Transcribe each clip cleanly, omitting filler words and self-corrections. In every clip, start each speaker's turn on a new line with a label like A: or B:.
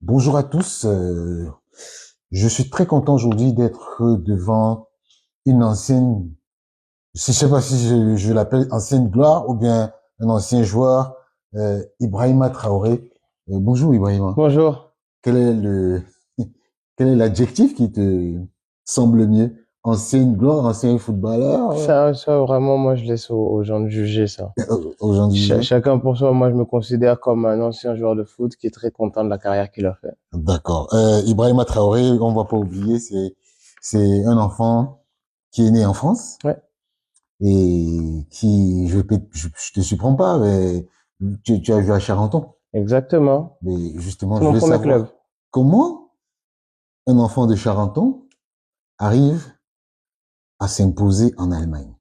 A: Bonjour à tous. Je suis très content aujourd'hui d'être devant une ancienne, je sais pas si je l'appelle ancienne gloire ou bien un ancien joueur, Ibrahima Traoré. Bonjour Ibrahima.
B: Bonjour.
A: Quel est le, quel est l'adjectif qui te semble mieux? Ancienne gloire, ancien footballeur,
B: Ça, vraiment, moi, je laisse aux gens de juger ça.
A: aujourd'hui.
B: Chacun pour soi, moi, je me considère comme un ancien joueur de foot qui est très content de la carrière qu'il a fait.
A: D'accord. Ibrahima Traoré, on va pas oublier, c'est un enfant qui est né en France
B: Ouais,
A: et qui, je te surprends pas, mais tu as joué à Charenton.
B: exactement.
A: Mais justement,
B: C'est
A: je
B: mon
A: voulais
B: premier club.
A: savoir comment un enfant de Charenton arrive à s'imposer en Allemagne.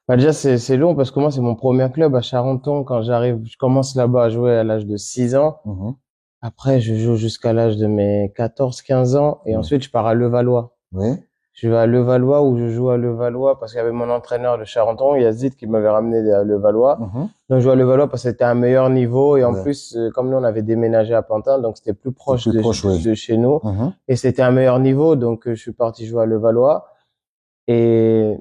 B: Bah, déjà, c'est long parce que moi, c'est mon premier club à Charenton. Quand j'arrive, je commence là-bas à jouer à l'âge de 6 ans.
A: Mhm.
B: Après, je joue jusqu'à l'âge de mes 14, 15 ans. Et
A: Ouais.
B: ensuite, je pars à Levallois.
A: Ouais.
B: Je vais à Levallois où je joue à Levallois parce qu'il y avait mon entraîneur de Charenton, Yazid, qui m'avait ramené à Levallois.
A: Mhm.
B: Donc je joue à Levallois parce que c'était un meilleur niveau et en
A: Ouais.
B: plus, comme nous on avait déménagé à Pantin, donc c'était plus
A: T'es
B: proche
A: plus proche, oui.
B: de chez nous
A: Mhm.
B: et c'était un meilleur niveau. Donc je suis parti jouer à Levallois et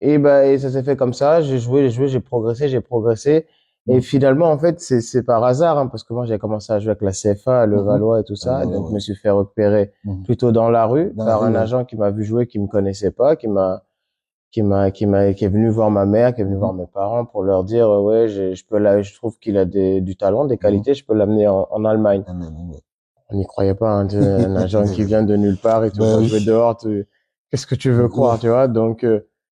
B: et ça s'est fait comme ça. J'ai joué, j'ai progressé. Et
A: Mhm.
B: finalement, en fait, c'est par hasard, hein, parce que moi, j'ai commencé à jouer avec la CFA, à
A: Mhm.
B: Levallois et tout ça.
A: Alors,
B: Donc, je
A: ouais.
B: me suis fait repérer
A: Mhm.
B: plutôt dans la rue
A: Dans la
B: par
A: rue,
B: un
A: ouais.
B: agent qui m'a vu jouer, qui me connaissait pas, qui est venu voir ma mère, qui est venu
A: Mhm.
B: voir mes parents pour leur dire, ouais, je trouve qu'il a du talent, des
A: Mhm.
B: qualités, je peux l'amener en Allemagne.
A: Ah, mais, ouais.
B: On n'y croyait pas, hein, un agent qui vient de nulle part et tu
A: Ben
B: vas jouer
A: oui.
B: dehors, qu'est-ce que tu veux
A: Ouais.
B: croire, tu vois? Donc,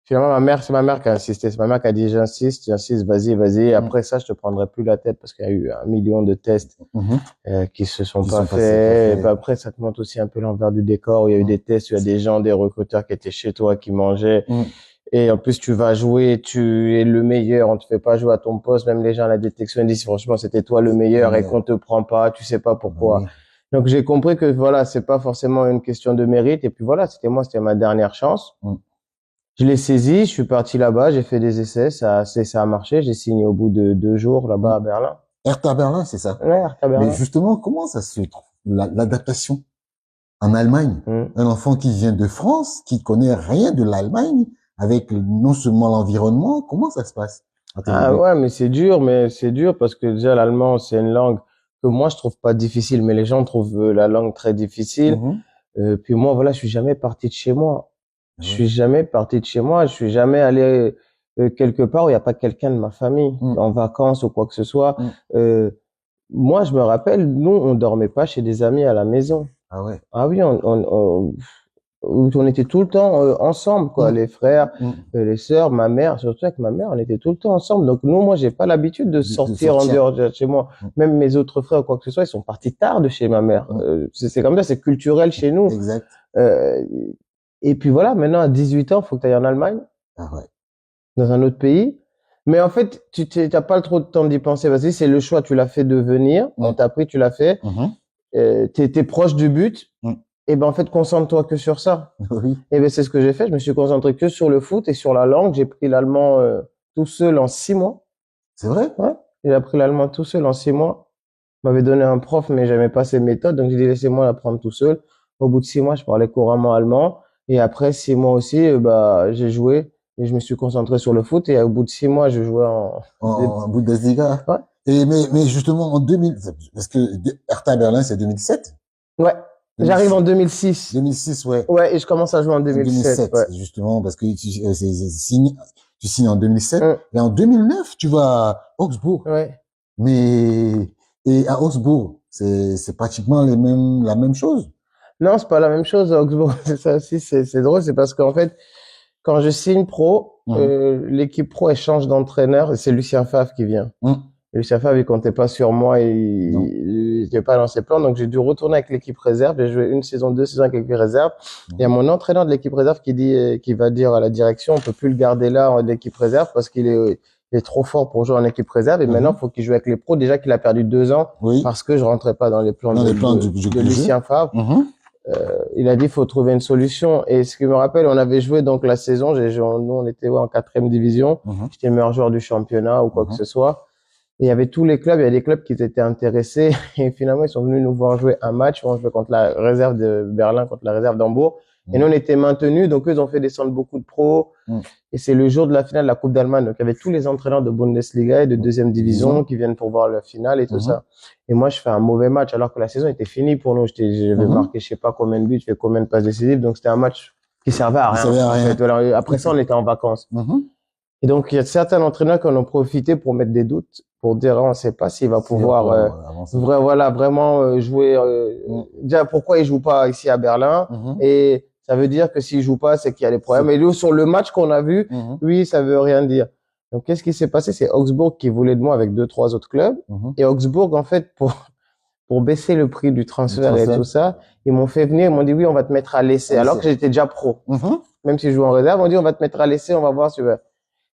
B: finalement, c'est ma mère qui a insisté. C'est ma mère qui a dit, j'insiste, vas-y, vas-y. Et
A: Mhm.
B: après ça, je te prendrai plus la tête parce qu'il y a eu 1 million de tests,
A: Mhm.
B: qui se sont
A: Qui
B: pas
A: sont passés, pas
B: faits. Et puis
A: fait.
B: après, ça te montre aussi un peu l'envers du décor. Il y a eu
A: Mhm.
B: des tests, il y a des gens, des recruteurs qui étaient chez toi, qui mangeaient.
A: Mhm.
B: Et en plus, tu vas jouer, tu es le meilleur. On te fait pas jouer à ton poste. Même les gens à la détection ils disent, franchement, c'était toi le meilleur et
A: Mais,
B: qu'on te prend pas. Tu sais pas
A: ben
B: pourquoi.
A: oui.
B: Donc, j'ai compris que voilà, c'est pas forcément une question de mérite. Et puis voilà, c'était ma dernière chance.
A: Mhm.
B: Je l'ai saisi. Je suis parti là-bas. J'ai fait des essais. Ça a marché. J'ai signé au bout de 2 jours là-bas
A: Mhm.
B: à Berlin.
A: Hertha Berlin, c'est ça.
B: Ouais, Hertha
A: Mais
B: Berlin.
A: justement, comment ça se trouve, l'adaptation en Allemagne?
B: Mm.
A: Un enfant qui vient de France, qui connaît rien de l'Allemagne, avec non seulement l'environnement, comment ça se passe à tes
B: Ah
A: débuts?
B: ouais, mais c'est dur parce que déjà l'allemand, c'est une langue que moi je trouve pas difficile, mais les gens trouvent la langue très difficile.
A: Mhm.
B: Puis moi, voilà, je suis jamais parti de chez moi.
A: Ah
B: Je
A: ouais.
B: suis jamais parti de chez moi. Je suis jamais allé quelque part où il n'y a pas quelqu'un de ma famille,
A: Mhm.
B: en vacances ou quoi que ce soit.
A: Mhm.
B: Euh, Moi, je me rappelle, nous, on dormait pas chez des amis à la maison.
A: Ah ouais.
B: Ah oui, on était tout le temps ensemble, quoi,
A: Mhm.
B: les frères,
A: Mhm.
B: les sœurs, ma mère, surtout avec ma mère, on était tout le temps ensemble. Donc nous, moi, j'ai pas l'habitude de
A: De
B: sortir en
A: sortir.
B: dehors de chez moi.
A: Mhm.
B: Même mes autres frères ou quoi que ce soit, ils sont partis tard de chez ma mère.
A: Mhm.
B: C'est comme ça, c'est culturel chez nous.
A: Exact.
B: Euh, et puis voilà, maintenant à 18 ans, faut que tu ailles en Allemagne,
A: Ah ouais.
B: dans un autre pays. Mais en fait, t'as pas trop de temps d'y penser. Vas-y, c'est le choix, tu l'as fait de venir. On
A: Mhm.
B: t'a pris, tu l'as fait.
A: Mhm.
B: T'es proche du but.
A: Mhm.
B: Et ben en fait, concentre-toi que sur ça.
A: Oui.
B: Et ben c'est ce que j'ai fait. Je me suis concentré que sur le foot et sur la langue. J'ai pris l'allemand tout seul en 6 mois.
A: C'est vrai?
B: Ouais, j'ai appris l'allemand tout seul en 6 mois. M'avait donné un prof, mais j'aimais pas ses méthodes, donc j'ai dit laissez-moi l'apprendre tout seul. Au bout de 6 mois, je parlais couramment allemand. Et après 6 mois aussi, bah j'ai joué et je me suis concentré sur le foot. Et au bout de 6 mois, je jouais en.
A: En Bundesliga.
B: Ouais,
A: Mais justement, en 2000, parce que Hertha Berlin, c'est 2007.
B: ouais. J'arrive
A: 2006.
B: en 2006.
A: 2006, ouais.
B: Ouais, et je commence à jouer en
A: En
B: 2007.
A: 2007,
B: Ouais.
A: justement, parce que tu signes en 2007.
B: Hum,
A: Et en 2009, tu vas à Augsbourg.
B: ouais.
A: Mais, et à Augsbourg, c'est pratiquement la même chose.
B: Non, c'est pas la même chose à Augsbourg. C'est ça aussi, c'est drôle, c'est parce qu'en fait, quand je signe pro,
A: Mhm.
B: l'équipe pro, elle change d'entraîneur et c'est Lucien Favre qui vient.
A: Mhm.
B: Et Lucien Favre, il comptait pas sur moi,
A: Non.
B: il était pas dans ses plans, donc j'ai dû retourner avec l'équipe réserve. J'ai joué une saison, 2 saisons avec l'équipe réserve. Il y a
A: Mhm.
B: mon entraîneur de l'équipe réserve qui va dire à la direction, on peut plus le garder là en l'équipe réserve parce il est trop fort pour jouer en équipe réserve et maintenant, il
A: Mhm.
B: faut qu'il joue avec les pros. Déjà qu'il a perdu 2 ans
A: Oui.
B: parce que je rentrais pas dans les plans
A: Dans les plans
B: de
A: du jeu.
B: Lucien Favre.
A: Mhm.
B: Il a dit faut trouver une solution. Et ce qui me rappelle, on avait joué donc la saison, nous on était ouais, en 4e division.
A: Mhm.
B: J'étais meilleur joueur du championnat ou quoi que
A: Mhm.
B: ce soit. Et il y avait tous les clubs, il y a des clubs qui étaient intéressés et finalement ils sont venus nous voir jouer un match. On jouait contre la réserve de Berlin, contre la réserve d'Hambourg. Et nous on était maintenus, donc eux ils ont fait descendre beaucoup de pros.
A: Mm.
B: Et c'est le jour de la finale de la Coupe d'Allemagne. Donc il y avait tous les entraîneurs de Bundesliga et de deuxième division qui viennent pour voir la finale et tout ça. Et moi je fais un mauvais match alors que la saison était finie pour nous. J'avais marqué je sais pas combien de buts, je fais combien de passes décisives. Donc c'était un match qui servait à rien.
A: Ça servait à rien.
B: En fait. Alors, après ça on était en vacances. Et donc, il y a certains entraîneurs qui en ont profité pour mettre des doutes, pour dire, on ne sait pas s'il va pouvoir vraiment jouer. Déjà, pourquoi il joue pas ici à Berlin? Et ça veut dire que s'il joue pas, c'est qu'il y a des problèmes. Et lui, sur le match qu'on a vu, oui, ça veut rien dire. Donc, qu'est-ce qui s'est passé? C'est Augsbourg qui voulait de moi avec 2, 3 autres clubs. Et Augsbourg, en fait, pour baisser le prix du transfert et tout ça, ils m'ont fait venir, ils m'ont dit, oui, on va te mettre à l'essai. Alors que j'étais déjà pro. Même si je joue en réserve, ils m'ont dit, on va te mettre à l'essai, on va voir si tu veux.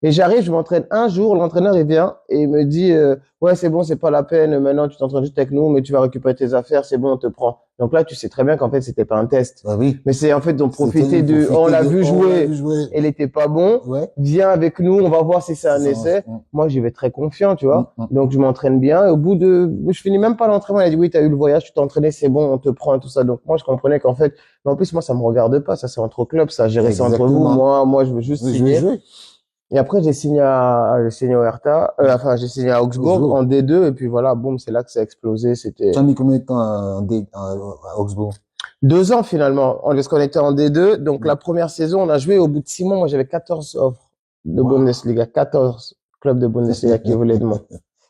B: Et j'arrive, je m'entraîne un jour, l'entraîneur il vient et il me dit ouais c'est bon, c'est pas la peine, maintenant tu t'entraînes juste avec nous, mais tu vas récupérer tes affaires, c'est bon, on te prend. Donc là tu sais très bien qu'en fait c'était pas un test, mais c'est en fait on profitait on l'a vu jouer, elle était pas bon, viens avec nous, on va voir si c'est un essai. Moi j'y vais très confiant, tu vois, donc je m'entraîne bien et au bout je finis même pas l'entraînement, il a dit oui t'as eu le voyage, tu t'es entraîné, c'est bon, on te prend et tout ça. Donc moi je comprenais qu'en fait, mais en plus moi ça me regarde pas, ça c'est entre clubs, ça gérer ça entre vous, moi je veux juste signer. Et après, j'ai signé au Hertha, enfin, j'ai signé à Augsbourg en D2, et puis voilà, boum, c'est là que ça a explosé, c'était.
A: Tu as mis combien de temps à Augsbourg?
B: 2 ans, finalement, parce qu'on était en D2. Donc, la première saison, on a joué au bout de 6 mois. Moi, j'avais 14 offres de Bundesliga, 14 clubs de Bundesliga qui voulaient de moi.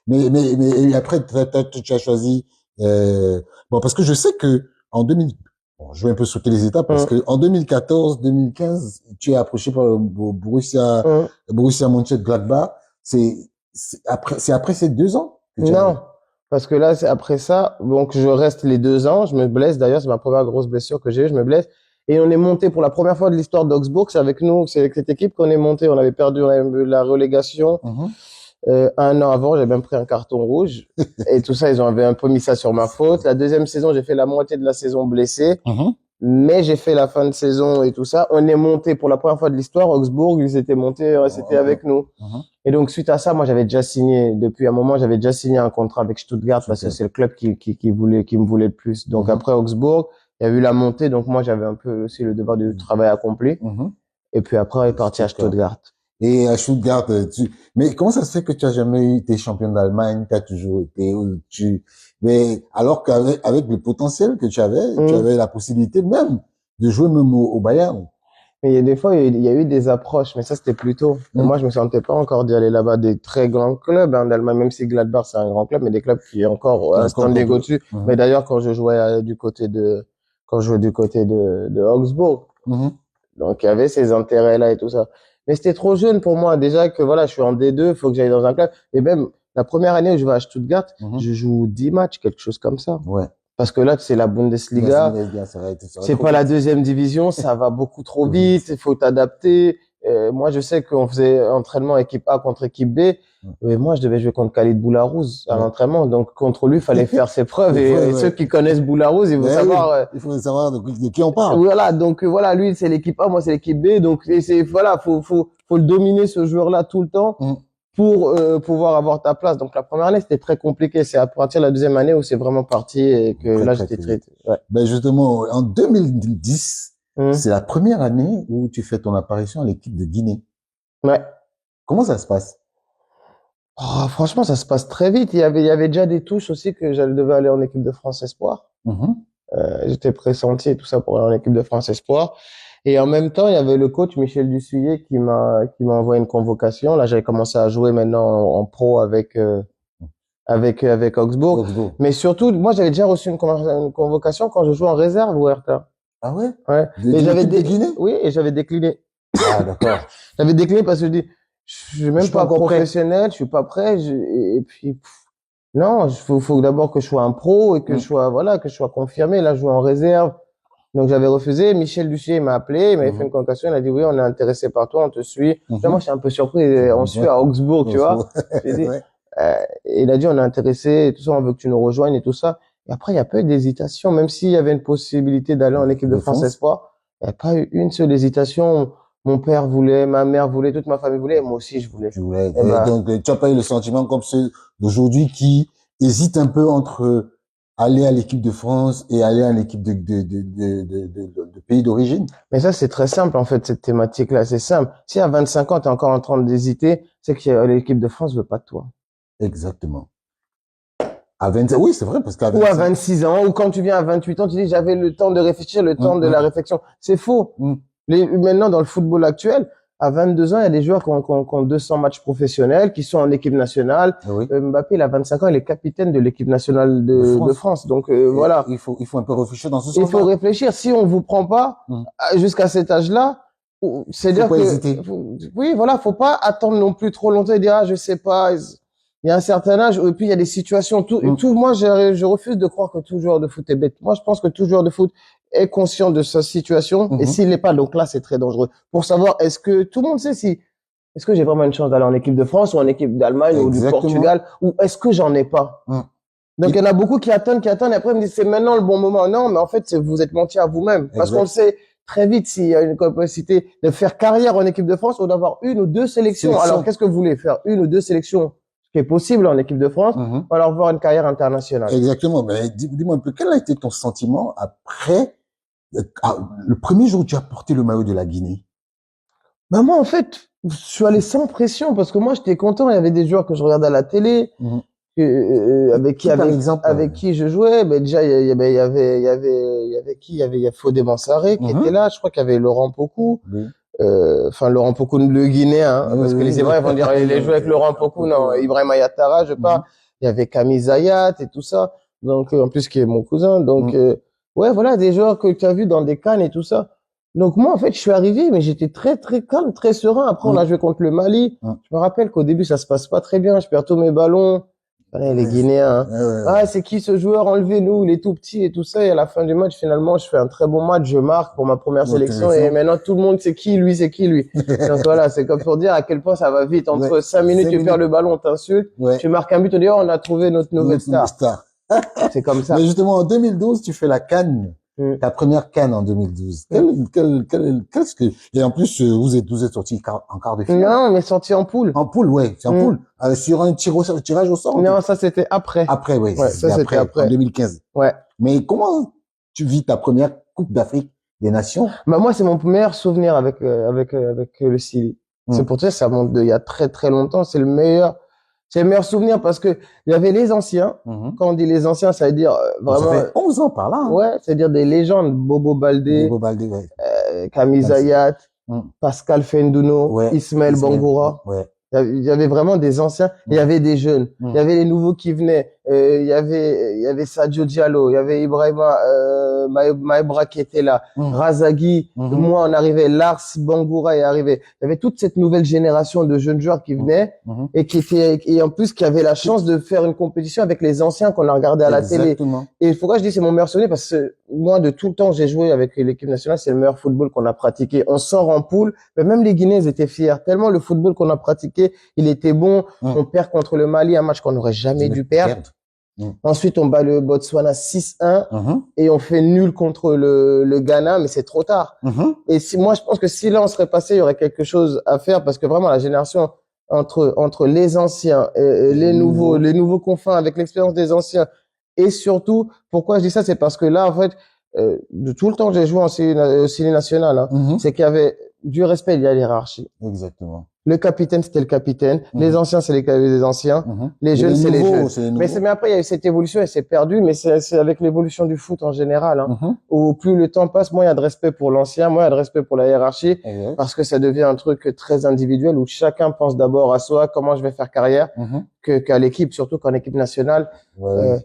A: Mais après, tu as choisi, bon, parce que je sais que en 2000, bon, je vais un peu sauter les étapes parce que en 2014, 2015, tu es approché par le Borussia Mönchengladbach. C'est après ces 2 ans que tu
B: Non. Parce que là, c'est après ça, donc je reste les 2 ans, je me blesse. D'ailleurs, c'est ma première grosse blessure que j'ai eue, je me blesse. Et on est monté pour la première fois de l'histoire d'Augsbourg. C'est avec nous, c'est avec cette équipe qu'on est monté. On avait perdu la relégation. 1 an avant, j'avais même pris un carton rouge. Et tout ça, ils avaient un peu mis ça sur ma faute. La deuxième saison, j'ai fait la moitié de la saison blessé. Mais j'ai fait la fin de saison et tout ça. On est monté pour la première fois de l'histoire. Augsbourg, ils étaient montés, c'était avec nous. Et donc, suite à ça, moi, j'avais déjà signé, depuis un moment, j'avais déjà signé un contrat avec Stuttgart parce que c'est le club qui me voulait le plus. Donc, après Augsbourg, il y a eu la montée. Donc, moi, j'avais un peu aussi le devoir du travail accompli. Et puis après, on est parti à Stuttgart.
A: Et à Stuttgart, mais comment ça se fait que tu as jamais été champion d'Allemagne, tu as toujours été, mais alors avec le potentiel que tu avais la possibilité même de jouer même au Bayern.
B: Mais il y a des fois, il y a eu des approches, mais ça, c'était plus tôt. Moi, je me sentais pas encore d'y aller là-bas. Des très grands clubs, d'Allemagne, même si Gladbach, c'est un grand club, mais des clubs qui ont encore un standing au-dessus. Mais d'ailleurs, quand je jouais du côté de Augsbourg, donc il y avait ces intérêts-là et tout ça. Mais c'était trop jeune pour moi. Déjà que voilà, je suis en D2, il faut que j'aille dans un club. Et même la première année où je vais à Stuttgart, je joue 10 matchs, quelque chose comme ça. Parce que là, c'est la Bundesliga. C'est pas la deuxième division, ça va beaucoup trop vite, il faut t'adapter. Moi, je sais qu'on faisait entraînement équipe A contre équipe B. Mais moi, je devais jouer contre Khalid Boularouz à l'entraînement. Donc, contre lui, il fallait faire ses preuves. Et ceux qui connaissent Boularouz, ils vont savoir.
A: Il faut savoir de qui on parle.
B: Voilà. Donc, voilà, lui, c'est l'équipe A, moi, c'est l'équipe B. Donc, voilà, faut le dominer, ce joueur-là, tout le temps pour pouvoir avoir ta place. Donc, la première année, c'était très compliqué. C'est à partir de la deuxième année où c'est vraiment parti et que là, j'étais très.
A: Ben, justement, en 2010, c'est la première année où tu fais ton apparition à l'équipe de Guinée. Comment ça se passe?
B: Oh, franchement, ça se passe très vite. Il y avait déjà des touches aussi que je devais aller en équipe de France Espoir. J'étais pressenti et tout ça pour aller en équipe de France Espoir. Et en même temps, il y avait le coach Michel Dussuyer qui m'a envoyé une convocation. Là, j'avais commencé à jouer maintenant en pro avec Augsbourg. Mais surtout, moi, j'avais déjà reçu une convocation quand je jouais en réserve au Hertha.
A: Ah ouais?
B: Ouais.
A: Et j'avais décliné?
B: Oui, et j'avais décliné.
A: Ah, d'accord.
B: J'avais décliné parce que je dis, je suis même pas professionnel, je suis pas prêt, et puis, non, faut d'abord que je sois un pro et que je sois confirmé. Là, je joue en réserve. Donc, j'avais refusé. Michel Ducier m'a appelé, il m'avait fait une convocation, il a dit, oui, on est intéressé par toi, on te suit. Là, moi, je suis un peu surpris, on suit à Augsbourg, tu vois. J'ai dit, et il a dit, on est intéressé, et tout ça, on veut que tu nous rejoignes et tout ça. Et après, il y a pas eu d'hésitation, même s'il y avait une possibilité d'aller en équipe de France Espoir, il n'y a pas eu une seule hésitation. Mon père voulait, ma mère voulait, toute ma famille voulait, et moi aussi je voulais.
A: Tu voulais,
B: Eh ben,
A: donc, tu as pas eu le sentiment comme ceux d'aujourd'hui qui hésitent un peu entre aller à l'équipe de France et aller à l'équipe de pays d'origine?
B: mais ça, c'est très simple, en fait, cette thématique-là. C'est simple. Si à 25 ans, tu es encore en train d'hésiter, c'est que l'équipe de France veut pas de toi.
A: Exactement. À 25, oui, c'est vrai, parce qu'à
B: Ou à
A: 25,
B: 26 ans, ou quand tu viens à 28 ans, tu dis, j'avais le temps de réfléchir, le temps de la
A: hum,
B: réflexion. C'est faux.
A: hum,
B: Maintenant, dans le football actuel, à 22 ans, il y a des joueurs qui ont 200 matchs professionnels, qui sont en équipe nationale.
A: oui,
B: Mbappé, il a 25 ans, il est capitaine de l'équipe nationale
A: de
B: de
A: France.
B: France. Donc,
A: Et
B: voilà.
A: il faut un peu réfléchir dans ce
B: Il faut
A: sens-là.
B: réfléchir. Si on vous prend pas
A: Hum.
B: jusqu'à cet âge-là,
A: Faut
B: c'est-à-dire
A: pas
B: que,
A: hésiter.
B: oui, voilà, faut pas attendre non plus trop longtemps et dire, ah, je sais pas. Il y a un certain âge, et puis il y a des situations.
A: Hum,
B: Moi, je refuse de croire que tout joueur de foot est bête. Moi, je pense que tout joueur de foot est conscient de sa situation, et
A: mhm.
B: s'il n'est pas, donc là, c'est très dangereux. Pour savoir, est-ce que tout le monde sait si, est-ce que j'ai vraiment une chance d'aller en équipe de France ou en équipe d'Allemagne ou du
A: Exactement.
B: Portugal, ou est-ce que j'en ai pas?
A: Hum.
B: Donc, il y en a beaucoup qui attendent, et après, ils me disent, c'est maintenant le bon moment. Non, mais en fait, vous êtes menti à vous-même. Parce qu'on le
A: Exact.
B: sait très vite s'il y a une capacité de faire carrière en équipe de France ou d'avoir une ou deux sélections. Alors,
A: Sélection.
B: qu'est-ce que vous voulez faire? Une ou deux sélections, ce qui est possible en équipe de France,
A: Mhm.
B: ou alors voir une carrière internationale.
A: Exactement. Mais dis-moi un peu, quel a été ton sentiment après le premier jour où tu as porté le maillot de la Guinée?
B: Ben, moi, en fait, je suis allé sans pression parce que moi, j'étais content. Il y avait des joueurs que je regardais à la télé,
A: Mhm.
B: avec
A: Qui, par exemple,
B: avec qui je jouais. Ben, déjà, il y avait qui? Il y a Fodé Mansaré qui était
A: mhm.
B: là. Je crois qu'il y avait Laurent Pocou.
A: Oui.
B: Enfin Laurent Pokou le Guinéen, hein,
A: Oui,
B: parce que les
A: oui,
B: Hébreux vont dire il a joué avec Laurent
A: un
B: Pokou,
A: peu,
B: non,
A: ouais.
B: Ibrahim Ayatara, je parle.
A: Mhm.
B: Il y avait Camille Zayat et tout ça, donc en plus qui est mon cousin, donc
A: Mhm.
B: ouais voilà des joueurs que tu as vus dans des CAN et tout ça. Donc moi en fait je suis arrivé mais j'étais très très calme, très serein. Après on a
A: Mhm.
B: joué contre le Mali.
A: Mhm.
B: Je me rappelle qu'au début ça se passe pas très bien, je perds tous mes ballons. Ouais, les
A: Ouais,
B: Guinéens, hein.
A: ouais, ouais.
B: Ah, c'est qui ce joueur? Enlevez-nous, il est tout petit et tout ça. Et à la fin du match, finalement, je fais un très bon match, je marque pour ma première
A: Notre
B: sélection. Et
A: élection.
B: maintenant, tout le monde sait qui, lui, c'est qui, lui. Donc voilà, c'est comme pour dire à quel point ça va vite.
A: Ouais.
B: Entre 5 minutes,
A: 5
B: tu perds
A: minutes.
B: le ballon, on t'insulte.
A: Ouais.
B: Tu marques un but, on dit, oh, on a trouvé notre nouvelle
A: Notre
B: star.
A: star.
B: C'est comme
A: Mais
B: ça.
A: justement, en 2012, tu fais la CAN,
B: Mm.
A: ta première CAN en 2012.
B: Mm.
A: Qu'est-ce que, et en plus, vous êtes sortis en quart de finale.
B: Non, on est sorti en poule.
A: En poule, ouais, c'est en
B: Mm.
A: poule. Sur un tirage au sort.
B: Non, ça, c'était après.
A: Après, oui,
B: Ouais,
A: c'était
B: ça, c'était
A: après, en
B: après.
A: 2015.
B: Ouais.
A: Mais comment tu vis ta première Coupe d'Afrique des Nations?
B: Bah, moi, c'est mon meilleur souvenir avec le Chili. C'est
A: Hum.
B: pour ça, ça monte il y a très, très longtemps. C'est le meilleur souvenir parce que il y avait les anciens.
A: Mhm.
B: Quand on dit les anciens, ça veut dire
A: Donc, ça
B: vraiment,
A: fait 11 ans par là, hein.
B: ouais, c'est-à-dire des légendes. Bobo Baldé,
A: Bobo Baldé, ouais.
B: Camille
A: Comme ça.
B: Zayat,
A: Hum.
B: Pascal Fendouno,
A: Ouais.
B: Ismaël
A: Ismaël,
B: Bangoura.
A: ouais.
B: Il y avait vraiment des anciens, il y
A: Hum.
B: avait des jeunes, il y
A: Hum.
B: avait les nouveaux qui venaient, il y avait Sadio Diallo, il y avait Ibrahima Maebra qui était là,
A: Hum.
B: Razagui,
A: Mhm.
B: moi on arrivait, Lars Bangoura est arrivé. Il y avait toute cette nouvelle génération de jeunes joueurs qui
A: Hum.
B: venaient
A: Mhm.
B: et en plus qui avaient la chance de faire une compétition avec les anciens qu'on a regardé à la télé.
A: Exactement.
B: Et pourquoi je dis c'est mon meilleur souvenir parce que moi de tout le temps j'ai joué avec l'équipe nationale, c'est le meilleur football qu'on a pratiqué. On sort en poule, mais même les Guinéens ils étaient fiers tellement le football qu'on a pratiqué, il était bon.
A: Hum.
B: On perd contre le Mali, un match qu'on n'aurait jamais dû perdre.
A: Hum.
B: Ensuite, on bat le Botswana 6-1
A: Mhm.
B: et on fait nul contre le Ghana, mais c'est trop tard.
A: Mhm.
B: Et si moi, je pense que si là on serait passé, il y aurait quelque chose à faire parce que vraiment la génération entre les anciens, les nouveaux confins avec l'expérience des anciens et surtout, pourquoi je dis ça, c'est parce que là, en fait, de tout le temps que j'ai joué au ciné national, hein,
A: Mhm.
B: c'est qu'il y avait du respect, il y a l'hiérarchie.
A: Exactement.
B: Le capitaine, c'était le capitaine. Les
A: Mhm.
B: anciens, c'est les anciens.
A: Mhm.
B: Les
A: Et
B: jeunes, c'est les jeunes.
A: c'est les
B: Mais
A: nouveaux.
B: mais après, il y a eu cette évolution et c'est perdu, mais c'est avec l'évolution du foot en général, hein.
A: Mhm.
B: Où plus le temps passe, moins il y a de respect pour l'ancien, moins il y a de respect pour la hiérarchie,
A: Exact.
B: parce que ça devient un truc très individuel où chacun pense d'abord à soi, comment je vais faire carrière,
A: Mhm.
B: qu'à l'équipe, surtout qu'en équipe nationale,
A: Ouais,
B: euh,
A: oui.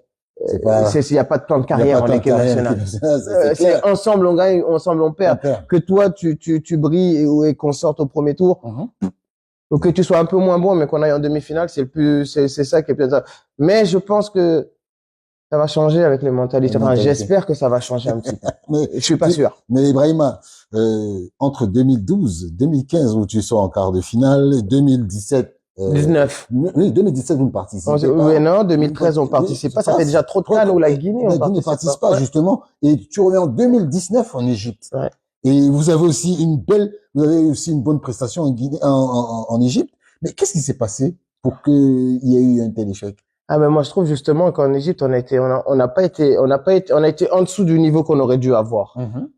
A: C'est pas,
B: il y a pas de temps de
A: il y a
B: carrière
A: pas
B: en
A: tant de
B: équipe
A: carrière
B: nationale.
A: qui c'est clair.
B: C'est ensemble on gagne, ensemble on
A: On
B: perd.
A: perd.
B: Que toi, tu brilles et qu'on sorte au premier tour,
A: Mhm.
B: ou que tu sois un peu moins bon, mais qu'on aille en demi-finale, c'est ça qui est peut-être ça. Mais je pense que ça va changer avec les mentalités.
A: La
B: Enfin,
A: mentalité.
B: j'espère que ça va changer un petit peu.
A: Mais,
B: Je suis pas sûr.
A: mais Ibrahima, entre 2012, 2015 où tu sors en quart de finale, 2017,
B: 19.
A: oui, 2017 vous ne participez
B: Oui,
A: pas.
B: non,
A: Vous ne
B: 2013, on
A: participez
B: participe pas. Ça
A: pas.
B: fait déjà trop de CAN où la Guinée, on
A: La Guinée ne
B: participe
A: participe
B: pas.
A: pas
B: Ouais.
A: justement, et tu reviens en 2019 en Égypte.
B: Ouais.
A: Et vous avez aussi une belle vous avez eu aussi une bonne prestation en Guinée, en Égypte. Mais qu'est-ce qui s'est passé pour qu'il y ait eu un tel échec?
B: Ah, mais moi, je trouve justement qu'en Égypte, on n'a pas été, on a été en dessous du niveau qu'on aurait dû avoir.
A: Mhm.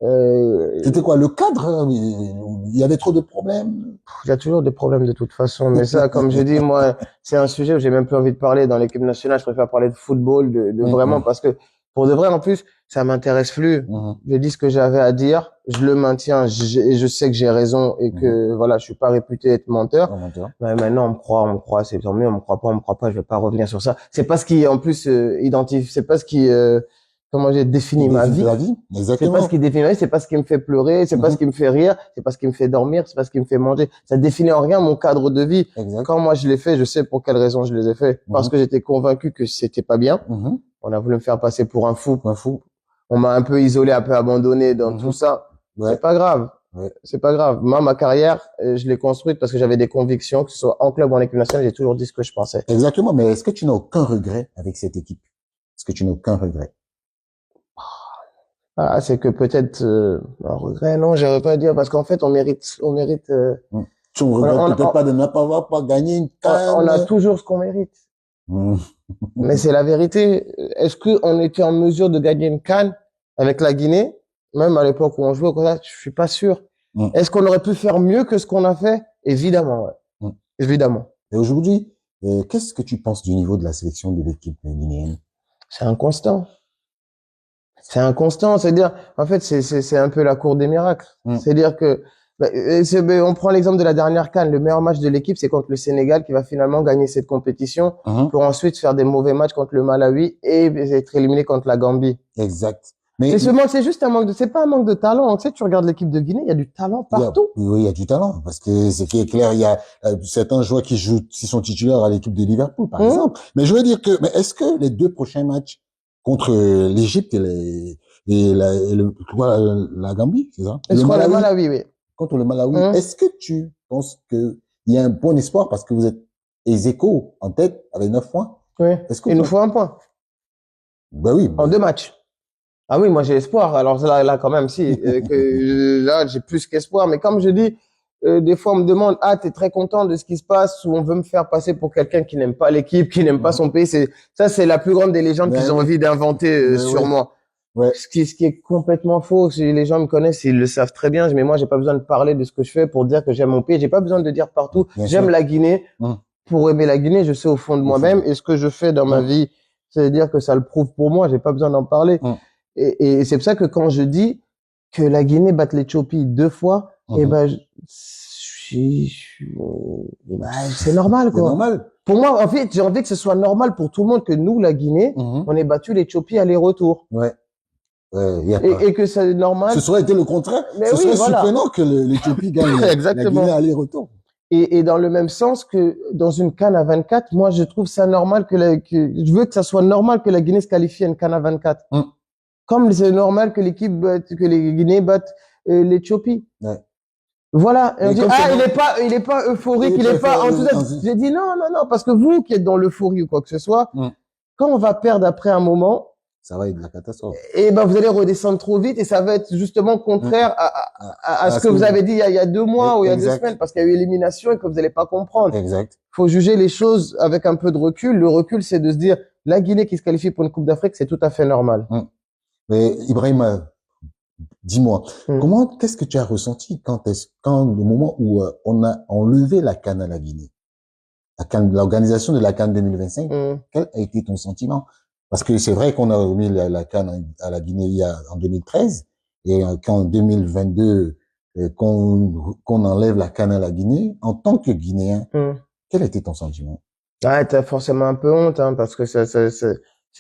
A: C'était
B: Euh,
A: quoi, le cadre? Il y avait trop de problèmes?
B: il y a toujours des problèmes de toute façon, mais ça, comme je dis, moi, c'est un sujet où j'ai même plus envie de parler dans l'équipe nationale. Je préfère parler de football, de vraiment,
A: Mhm.
B: parce que pour de vrai, en plus, ça m'intéresse plus.
A: Mhm.
B: J'ai dit ce que j'avais à dire, je le maintiens, et je sais que j'ai raison et
A: Mhm.
B: que voilà, je suis pas réputé être menteur.
A: Remonteur.
B: Mais maintenant, on me croit, c'est tant mieux, on me croit pas, je vais pas revenir sur ça. C'est pas ce qui, en plus, identifie, c'est pas ce qui, comment j'ai
A: Il
B: défini ma
A: définit
B: vie.
A: la vie,
B: C'est pas ce
A: exactement.
B: qui définit ma vie, c'est pas ce qui me fait pleurer, c'est pas ce
A: Mhm.
B: qui me fait rire, c'est pas ce qui me fait dormir, c'est pas ce qui me fait manger. Ça définit en rien mon cadre de vie.
A: Exact.
B: Quand moi je l'ai fait, je sais pour quelles raisons je les ai fait. Parce
A: Mhm.
B: que j'étais convaincu que c'était pas bien.
A: Mhm.
B: On a voulu me faire passer pour un fou.
A: Pas fou.
B: On m'a un peu isolé, un peu abandonné dans tout
A: Mhm.
B: ça. C'est
A: Ouais.
B: pas grave.
A: Ouais.
B: C'est pas grave. Moi, ma carrière, je l'ai construite parce que j'avais des convictions, que ce soit en club ou en équipe nationale, j'ai toujours dit ce que je pensais.
A: Exactement. Mais est-ce que tu n'as aucun regret avec cette équipe? Est-ce que tu n'as aucun regret?
B: Ah, c'est que peut-être un regret, non, j'aurais pas à dire parce qu'en fait, on mérite,
A: Mhm. Tu ne
B: on,
A: regrettes
B: on,
A: peut-être pas de ne pas avoir pas gagné une
B: on a
A: CAN?
B: toujours ce qu'on mérite.
A: Mhm.
B: Mais c'est la vérité. Est-ce qu'on était en mesure de gagner une CAN avec la Guinée, même à l'époque où on jouait au Qatar, je suis pas sûr.
A: Mhm.
B: Est-ce qu'on aurait pu faire mieux que ce qu'on a fait? Évidemment, ouais.
A: Mhm.
B: Évidemment.
A: Et aujourd'hui, qu'est-ce que tu penses du niveau de la sélection de l'équipe guinéenne?
B: C'est un constant. C'est un constant. C'est-à-dire, en fait, c'est un peu la cour des miracles.
A: Mhm.
B: C'est-à-dire que, on prend l'exemple de la dernière CAN. Le meilleur match de l'équipe, c'est contre le Sénégal qui va finalement gagner cette compétition
A: Mhm.
B: pour ensuite faire des mauvais matchs contre le Malawi et être éliminé contre la Gambie.
A: Exact.
B: C'est juste un manque c'est pas un manque de talent. Tu sais, tu regardes l'équipe de Guinée, il y a du talent partout.
A: oui, il y a du talent parce que c'est qui est clair, il y a certains joueurs qui jouent, qui sont titulaires à l'équipe de Liverpool, par
B: Hum.
A: exemple. Mais je veux dire que, mais est-ce que les deux prochains matchs contre l'Égypte et la Gambie, c'est ça?
B: Et
A: Le
B: je crois le
A: Malawi,
B: Malawi, oui.
A: contre le Malawi,
B: Hum.
A: est-ce que tu penses que il y a un bon espoir parce que vous êtes ex aequo en tête avec 9 points?
B: Oui.
A: Est-ce que
B: Il nous
A: vous,
B: faut un point
A: ben oui,
B: en
A: ben,
B: 2 matchs. Ah oui, moi j'ai espoir. Alors là quand même, si, là j'ai plus qu'espoir. Mais comme je dis, des fois on me demande, ah, t'es très content de ce qui se passe ou on veut me faire passer pour quelqu'un qui n'aime pas l'équipe, qui n'aime pas son pays. C'est la plus grande des légendes
A: ben
B: qu'ils ont
A: oui,
B: envie d'inventer
A: ben
B: sur
A: oui,
B: moi.
A: ouais,
B: Ce qui est complètement faux. Si les gens me connaissent, ils le savent très bien. Mais moi, j'ai pas besoin de parler de ce que je fais pour dire que j'aime mon pays. J'ai pas besoin de dire partout,
A: bien
B: j'aime
A: sûr.
B: la Guinée.
A: Hum,
B: Pour aimer la Guinée, je sais au fond de
A: au fond.
B: moi-même. Et ce que je fais dans ma
A: Hum,
B: vie, c'est-à-dire que ça le prouve pour moi. J'ai pas besoin d'en parler.
A: hum,
B: Et c'est pour ça que quand je dis que la Guinée batte l'Éthiopie 2 fois, eh
A: hum.
B: ben, bah, c'est normal,
A: C'est
B: quoi.
A: normal.
B: Pour moi, en fait, j'ai envie que ce soit normal pour tout le monde que nous, la Guinée,
A: Mhm.
B: on ait battu l'Éthiopie aller-retour.
A: Ouais, y a pas.
B: Et que c'est
A: Ce
B: normal.
A: serait été le contraire.
B: Mais
A: Ce
B: oui,
A: serait
B: voilà.
A: surprenant que l'Éthiopie gagne la Guinée
B: Exactement.
A: aller-retour.
B: Et dans le même sens que dans une CAN à 24, moi, je trouve ça normal je veux que ça soit normal que la Guinée se qualifie à une CAN à 24.
A: Hum,
B: Comme c'est normal que que les Guinéens battent l'Éthiopie.
A: ouais.
B: Voilà. Et on
A: Mais
B: dit,
A: comme c'est
B: ah,
A: non,
B: il est pas
A: il
B: euphorique,
A: est
B: il
A: pas
B: est pas
A: fait,
B: enthousiaste. J'ai dit, non, non, non, parce que vous qui êtes dans l'euphorie ou quoi que ce soit,
A: hum,
B: quand on va perdre après un moment,
A: ça va être de la catastrophe.
B: eh ben, vous allez redescendre trop vite et ça va être justement
A: Hum,
B: contraire
A: ah,
B: à ce
A: ce
B: que
A: que
B: vous avez dit il y a 2 mois ou il y a 2 semaines
A: exact,
B: parce qu'il y a eu élimination et que vous n'allez pas comprendre.
A: exact.
B: Faut juger les choses avec un peu de recul. Le recul, c'est de se dire, la Guinée qui se qualifie pour une Coupe d'Afrique, c'est tout à fait normal.
A: Hum. Mais Ibrahim, dis-moi,
B: Hum,
A: qu'est-ce que tu as ressenti quand le moment où on a enlevé la CAN à la Guinée, l'organisation de la CAN 2025,
B: hum,
A: quel a été ton sentiment? Parce que c'est vrai qu'on a remis la CAN à la Guinée en 2013 et qu'en 2022 qu'on enlève la CAN à la Guinée, en tant que Guinéen,
B: hum.
A: quel était ton sentiment?
B: Ah, t'as forcément un peu honte, hein, parce que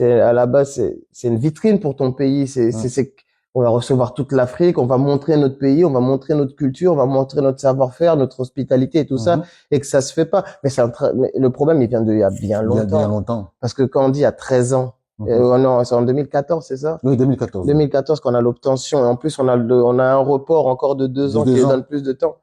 B: à la base, c'est une vitrine pour ton pays.
A: Hum,
B: On va recevoir toute l'Afrique, on va montrer notre pays, on va montrer notre culture, on va montrer notre savoir-faire, notre hospitalité et tout ça,
A: mhm.
B: et que ça se fait pas. Mais le problème, il vient il y a bien
A: Bien
B: longtemps.
A: longtemps.
B: Parce que quand on dit il y a 13 ans,
A: Mhm.
B: oh non, c'est en 2014, c'est ça?
A: Oui, 2014, oui.
B: 2014 qu'on a l'obtention. Et en plus, on a un report encore de deux
A: De
B: ans qui
A: deux
B: donne
A: ans.
B: plus de temps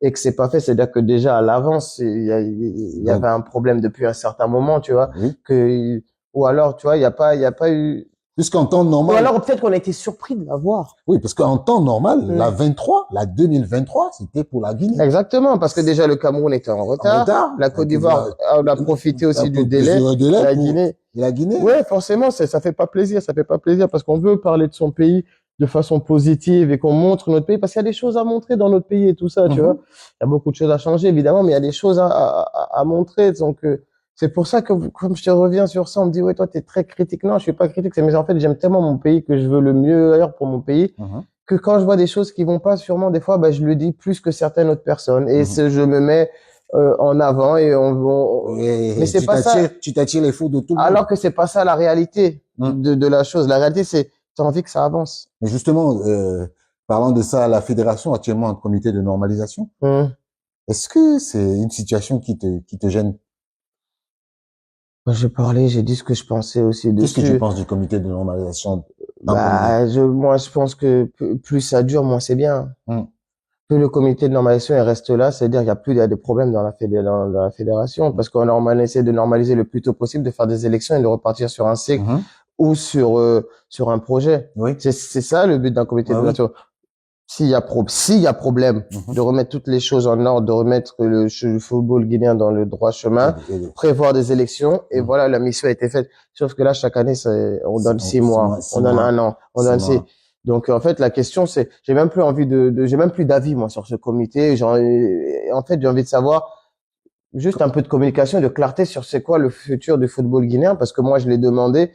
B: et que c'est pas fait. C'est-à-dire que déjà à l'avance, il y avait
A: Donc,
B: un problème depuis un certain moment, tu vois,
A: oui.
B: ou alors, tu vois, il y a pas eu,
A: Puisqu'en temps
B: Ou
A: normal,
B: alors peut-être qu'on a été surpris de l'avoir.
A: oui, parce qu'en temps normal,
B: Mm.
A: la 2023, c'était pour la Guinée.
B: Exactement, parce que déjà le Cameroun était en
A: En
B: retard,
A: retard,
B: la Côte d'Ivoire on a profité aussi du délai,
A: plusieurs délais
B: la
A: pour
B: Guinée.
A: la Guinée.
B: Ouais, forcément, ça fait pas plaisir, ça fait pas plaisir parce qu'on veut parler de son pays de façon positive et qu'on montre notre pays parce qu'il y a des choses à montrer dans notre pays et tout ça, tu vois.
A: Mhm,
B: Il y a beaucoup de choses à changer, évidemment, mais il y a des choses à montrer. Donc, c'est pour ça que, comme je te reviens sur ça, on me dit, ouais, toi, t'es très critique. Non, je suis pas critique, mais en fait, j'aime tellement mon pays que je veux le meilleur pour mon pays
A: mhm,
B: que quand je vois des choses qui vont pas, sûrement, des fois, bah, je le dis plus que certaines autres personnes et
A: mhm.
B: je me mets en avant et mais
A: Et
B: c'est pas ça.
A: tu t'attires les fous de tout le monde.
B: Alors que c'est pas ça la réalité
A: Mhm.
B: de la chose. La réalité, c'est tu as envie que ça avance.
A: Mais justement, parlant de ça, la fédération actuellement en comité de normalisation,
B: Hum.
A: est-ce que c'est une situation qui te gêne?
B: Moi, j'ai parlé, j'ai dit ce que je pensais aussi
A: Qu'est-ce que tu
B: dessus.
A: penses du comité de normalisation en premier?
B: Bah, moi, je pense que plus ça dure, moins c'est bien.
A: Mhm,
B: Plus le comité de normalisation il reste là, c'est-à-dire il y a des problèmes dans dans la fédération parce qu'on essaie de normaliser le plus tôt possible, de faire des élections et de repartir sur un cycle
A: mhm.
B: ou sur un projet.
A: Oui,
B: C'est ça le but d'un comité
A: ouais,
B: de
A: oui.
B: normalisation. S'il y a problème,
A: Mhm.
B: de remettre toutes les choses en ordre, de remettre le football guinéen dans le droit chemin, prévoir des élections, et
A: mhm.
B: voilà, la mission a été faite. Sauf que là, chaque année, on donne 6 mois,
A: Six
B: on donne
A: mois,
B: un an, on
A: six
B: donne six.
A: mois.
B: Donc, en fait, la question, c'est, j'ai même plus envie j'ai même plus d'avis, moi, sur ce comité. En fait, j'ai envie de savoir juste un peu de communication et de clarté sur c'est quoi le futur du football guinéen, parce que moi, je l'ai demandé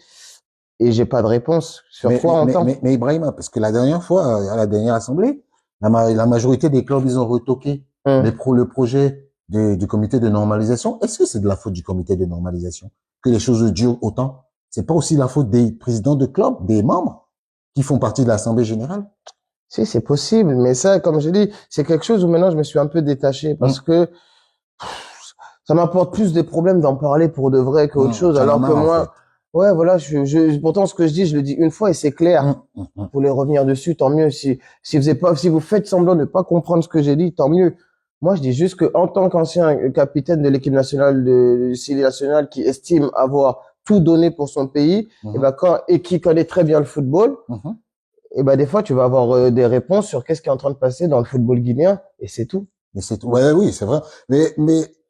B: et j'ai pas de réponse. Sur quoi on tente?
A: Mais Ibrahima, parce que la dernière fois, à la dernière assemblée, la majorité des clubs, ils ont retoqué
B: Hum.
A: le projet du comité de normalisation. Est-ce que c'est de la faute du comité de normalisation que les choses durent autant? C'est pas aussi la faute des présidents de clubs, des membres qui font partie de l'Assemblée générale?
B: Si, c'est possible, mais ça, comme je dis, c'est quelque chose où maintenant je me suis un peu détaché parce
A: Hum,
B: que ça m'apporte plus des problèmes d'en parler pour de vrai qu'autre chose.
A: tu en as
B: Alors que
A: marre, en fait.
B: moi, ouais, voilà, pourtant ce que je dis, je le dis une fois et c'est clair.
A: Hum.
B: Vous voulez revenir dessus, tant mieux. Si vous faites semblant de ne pas comprendre ce que j'ai dit, tant mieux. Moi, je dis juste que en tant qu'ancien capitaine de l'équipe nationale de Syrie nationale qui estime avoir tout donné pour son pays, et
A: Mhm,
B: ben et qui connaît très bien le football,
A: mhm.
B: et ben des fois tu vas avoir des réponses sur qu'est-ce qui est en train de passer dans le football guinéen et c'est tout.
A: Mais c'est tout. Ouais, oui, c'est vrai. Mais,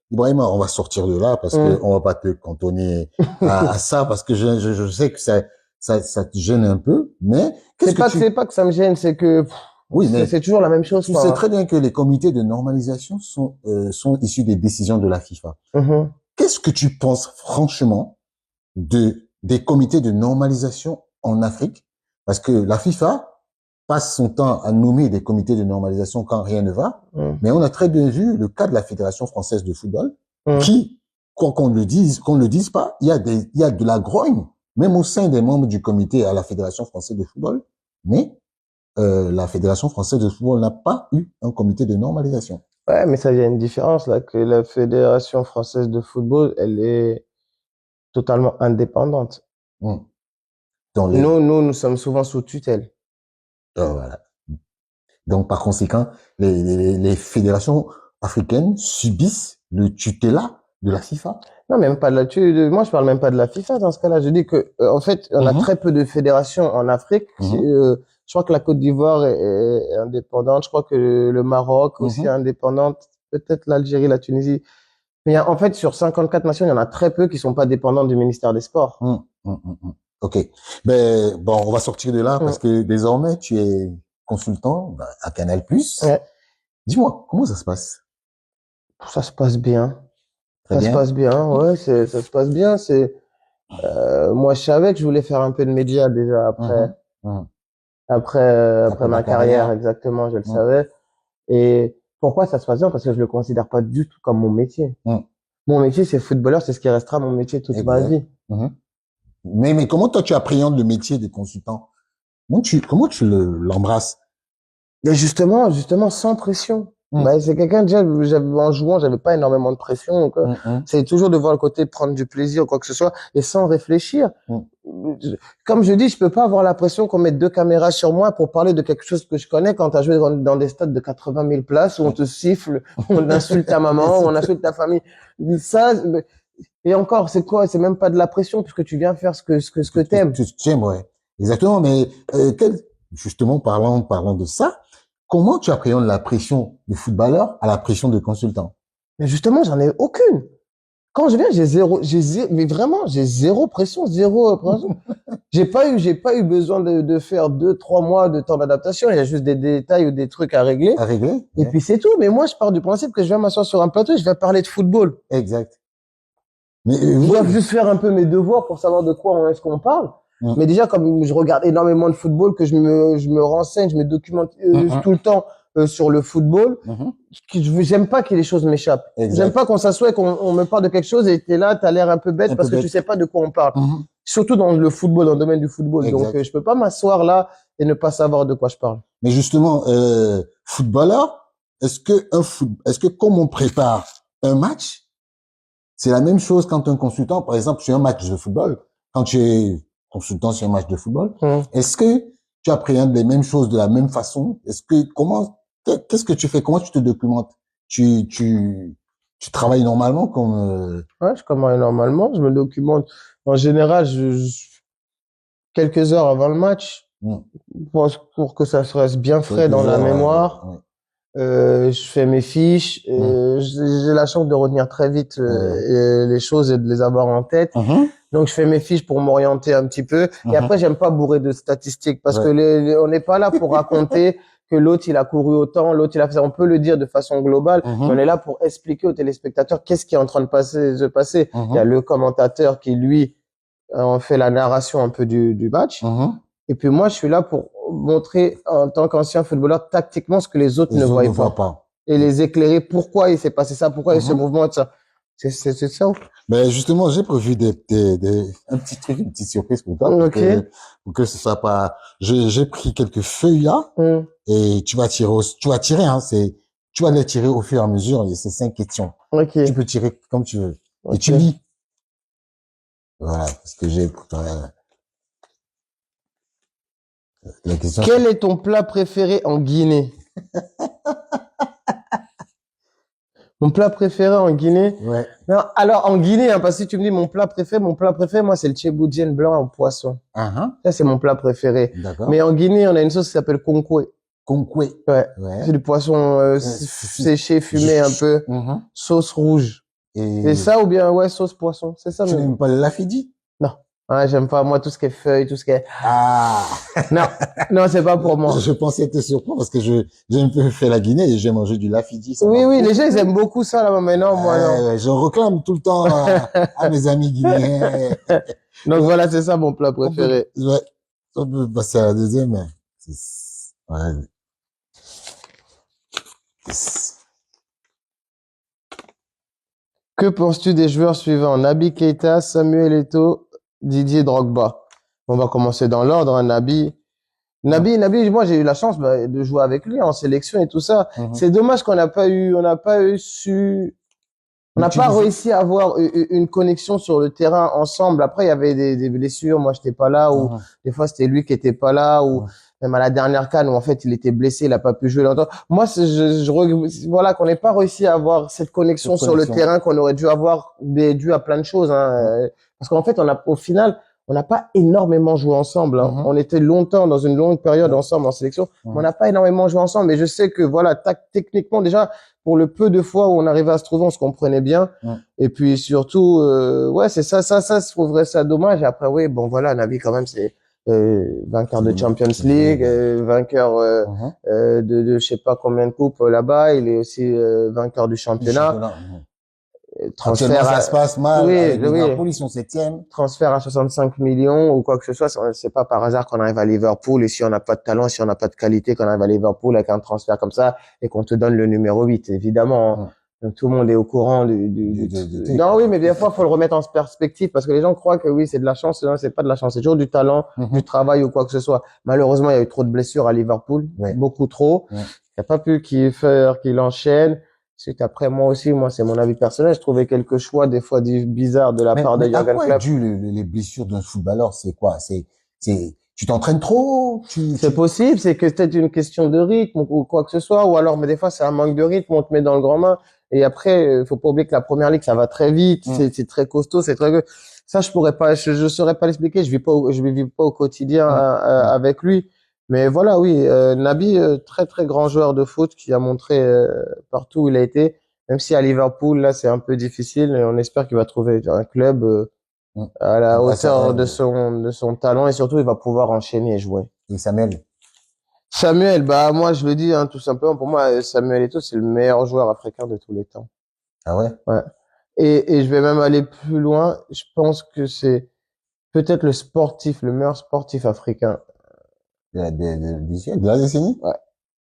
A: Ibrahima, on va sortir de là parce que
B: Hum.
A: on va pas te cantonner à ça parce que je sais que ça te gêne un peu. Mais qu'est-ce que
B: C'est pas que ça me gêne, c'est que
A: oui, mais
B: c'est toujours la même chose
A: tu sais
B: quoi.
A: très bien que les comités de normalisation sont issus des décisions de la FIFA.
B: Mhm.
A: Qu'est-ce que tu penses franchement des comités de normalisation en Afrique? Parce que la FIFA passe son temps à nommer des comités de normalisation quand rien ne va.
B: Hum.
A: Mais on a très bien vu le cas de la Fédération française de football,
B: Hum.
A: qui, qu'on le dise pas, il y a de la grogne, même au sein des membres du comité à la Fédération française de football. Mais la Fédération française de football n'a pas eu un comité de normalisation.
B: Ouais, mais ça, il y a une différence là, que la Fédération française de football, elle est totalement indépendante.
A: Hum. Dans les,
B: Nous sommes souvent sous tutelle.
A: voilà. Donc, par conséquent, les fédérations africaines subissent le tutélat de la FIFA.
B: Non, même pas de moi, je parle même pas de la FIFA dans ce cas-là. Je dis que, en fait, on a
A: Mhm,
B: très peu de fédérations en Afrique.
A: mhm,
B: Je crois que la Côte d'Ivoire est indépendante. Je crois que le Maroc aussi est
A: mhm,
B: indépendante. Peut-être l'Algérie, la Tunisie. Mais en fait, sur 54 nations, il y en a très peu qui sont pas dépendantes du ministère des Sports.
A: Ok. Ben, bon, on va sortir de là parce
B: Mm.
A: que désormais, tu es consultant à Canal+.
B: Ouais,
A: Dis-moi, comment ça se passe?
B: ça se passe bien.
A: Très
B: Ça se
A: bien?
B: passe bien. Ouais, ça se passe bien. Moi, je savais que je voulais faire un peu de médias déjà
A: Mhm, mhm.
B: après
A: Après ta
B: ma carrière,
A: carrière?
B: exactement, je le
A: Mhm,
B: savais. Et pourquoi ça se passe bien? Parce que je le considère pas du tout comme mon métier.
A: mhm.
B: Mon métier, c'est footballeur, c'est ce qui restera mon métier toute ma
A: Exact.
B: vie.
A: Mhm. Mais comment toi, tu appréhendes le métier de consultant? Comment tu l'embrasses?
B: Et justement, sans pression.
A: Mhm,
B: Bah, c'est quelqu'un, déjà, en jouant, j'avais pas énormément de pression, quoi.
A: mhm,
B: C'est toujours de voir le côté de prendre du plaisir, quoi que ce soit, et sans réfléchir.
A: mhm.
B: Comme je dis, je peux pas avoir la pression qu'on mette deux caméras sur moi pour parler de quelque chose que je connais quand tu as joué dans des stades de 80 000 places où on te siffle, on insulte ta maman, on insulte ta famille. Ça, et encore, c'est quoi? C'est même pas de la pression puisque tu viens faire ce que t'aimes.
A: Tu t'aimes, ouais. Exactement, mais justement, parlant de ça, comment tu appréhendes la pression du footballeur à la pression de consultant?
B: Mais justement, j'en ai aucune. Quand je viens, mais vraiment, j'ai zéro pression, zéro pression. J'ai pas eu besoin de faire 2, 3 mois de temps d'adaptation. Il y a juste des détails ou des trucs à régler.
A: À régler?
B: Et puis c'est tout. Mais moi, je pars du principe que je viens m'asseoir sur un plateau et je vais parler de football.
A: Exact. Mais
B: Je dois
A: oui.
B: juste faire un peu mes devoirs pour savoir de quoi est-ce qu'on parle.
A: Mm.
B: Mais déjà, comme je regarde énormément de football, que je me renseigne, je me documente tout le temps sur le football,
A: Mhm.
B: j'aime pas que les choses m'échappent.
A: Exact.
B: J'aime pas qu'on s'assoie et qu'on me parle de quelque chose et t'es là, t'as l'air un peu bête
A: Un
B: parce
A: peu
B: que
A: bête.
B: tu sais pas de quoi on parle.
A: Mhm.
B: Surtout dans le football, dans le domaine du football.
A: Exact.
B: Donc, je peux pas m'asseoir là et ne pas savoir de quoi je parle.
A: Mais justement, footballeur, est-ce que comme on prépare un match, c'est la même chose quand un consultant, par exemple, sur un match de football, quand tu es consultant sur un match de football, est-ce que tu appréhendes les mêmes choses de la même façon? Qu'est-ce que tu fais? Comment tu te documentes? Tu travailles normalement comme,
B: Ouais, je commence normalement, je me documente. En général, quelques heures avant le match,
A: mm,
B: pour que ça se reste bien frais dans la mémoire.
A: ouais,
B: Je fais mes fiches. J'ai la chance de retenir très vite les choses et de les avoir en tête. Donc, je fais mes fiches pour m'orienter un petit peu. Et après, j'aime pas bourrer de statistiques parce que on n'est pas là pour raconter que l'autre, il a couru autant, l'autre, il a fait ça. On peut le dire de façon globale, mais on est là pour expliquer aux téléspectateurs qu'est-ce qui est en train de se passer. Il y a le commentateur qui, lui, fait la narration un peu du match. Et puis moi, je suis là pour montrer, en tant qu'ancien footballeur, tactiquement ce que les autres ne voient pas. Et les éclairer pourquoi il s'est passé ça, pourquoi il y a ce mouvement et ça. C'est ça.
A: Mais justement, j'ai prévu un petit truc, une petite surprise pour toi, pour que ce soit pas, j'ai pris quelques feuilles là, et tu vas tirer, hein, tu vas les tirer au fur et à mesure, et c'est 5 questions. Tu peux tirer comme tu veux. Et tu lis. Voilà, ce que j'ai pour toi. La question.
B: Quel est ton plat préféré en Guinée? Mon plat préféré en Guinée?
A: Ouais.
B: Non, alors, en Guinée, hein, parce que si tu me dis mon plat préféré, moi, c'est le tchéboudienne blanc en poisson. Ça, c'est mon plat préféré.
A: D'accord.
B: Mais en Guinée, on a une sauce qui s'appelle konkoué.
A: Konkoué.
B: Ouais. C'est du poisson séché, fumé un peu. Sauce rouge. Et ça, ou bien, ouais, sauce poisson. C'est ça.
A: Tu n'aimes pas le lafidi?
B: Non. Ouais, j'aime pas, moi, tout ce qui est feuilles, tout ce qui est...
A: Ah!
B: Non, non, c'est pas pour moi.
A: Je pensais te surprendre parce que j'ai un peu fait la Guinée et j'ai mangé du lafidi.
B: Oui, les gens, ils aiment beaucoup ça, là-bas, mais non, moi, non.
A: Je réclame tout le temps à mes amis guinéens.
B: Donc voilà, c'est ça mon plat préféré.
A: On peut passer à la deuxième. Ouais.
B: Que penses-tu des joueurs suivants? Naby Keita, Samuel Eto'o, Didier Drogba. On va commencer dans l'ordre, hein. Naby, moi j'ai eu la chance de jouer avec lui en sélection et tout ça. C'est dommage qu'on n'a pas réussi à avoir une connexion sur le terrain ensemble. Après il y avait des blessures, moi j'étais pas là, ou des fois c'était lui qui était pas là, ou même à la dernière CAN où en fait il était blessé, il a pas pu jouer longtemps. Moi voilà, qu'on n'ait pas réussi à avoir cette connexion sur le terrain qu'on aurait dû avoir, dû à plein de choses, hein. Parce qu'en fait au final on n'a pas énormément joué ensemble, hein. On était longtemps dans une longue période ensemble en sélection, mais on n'a pas énormément joué ensemble. Mais je sais que voilà, techniquement déjà, pour le peu de fois où on arrivait à se trouver, on se comprenait bien. Et puis surtout, ouais, c'est ça, je trouverais ça dommage. Et après, oui, bon voilà, Naby quand même, c'est vainqueur de Champions League, vainqueur de je sais pas combien de coupes là-bas. Il est aussi vainqueur du championnat.
A: Transfert, ça se passe mal. Avec Liverpool, ils sont 7e.
B: Transfert à 65 millions ou quoi que ce soit. C'est pas par hasard qu'on arrive à Liverpool, et si on n'a pas de talent, si on n'a pas de qualité, qu'on arrive à Liverpool avec un transfert comme ça et qu'on te donne le numéro 8, évidemment. Donc, tout le monde est au courant non, oui, mais des fois, faut le remettre en perspective parce que les gens croient que oui, c'est de la chance. Non, c'est pas de la chance. C'est toujours du talent, du travail ou quoi que ce soit. Malheureusement, il y a eu trop de blessures à Liverpool. Beaucoup trop. Il n'y a pas pu qu'il enchaîne. Suite après, moi, c'est mon avis personnel. Je trouvais quelques choix, des fois, bizarres de la part de Jürgen Klopp.
A: À quoi est dû les blessures d'un footballeur? C'est quoi? Tu t'entraînes trop?
B: C'est possible. C'est que peut-être une question de rythme ou quoi que ce soit. Ou alors, mais des fois, c'est un manque de rythme. On te met dans le grand bain. Et après, faut pas oublier que la première ligue, ça va très vite. C'est très costaud. Ça, je saurais pas l'expliquer. Je vis pas au quotidien
A: Hum, hum,
B: avec lui. Mais voilà, oui, Naby, très très grand joueur de foot qui a montré partout où il a été. Même si à Liverpool, là, c'est un peu difficile. Et on espère qu'il va trouver un club
A: hum.
B: à la
A: Ah, ça,
B: hauteur de son talent et surtout, il va pouvoir enchaîner et jouer.
A: et Samuel.
B: Samuel, bah moi, je le dis hein, tout simplement. Pour moi, Samuel Eto'o, c'est le meilleur joueur africain de tous les temps.
A: Ah ouais?
B: Ouais. Et je vais même aller plus loin. Je pense que c'est peut-être le meilleur sportif africain.
A: De la décennie?
B: Ouais.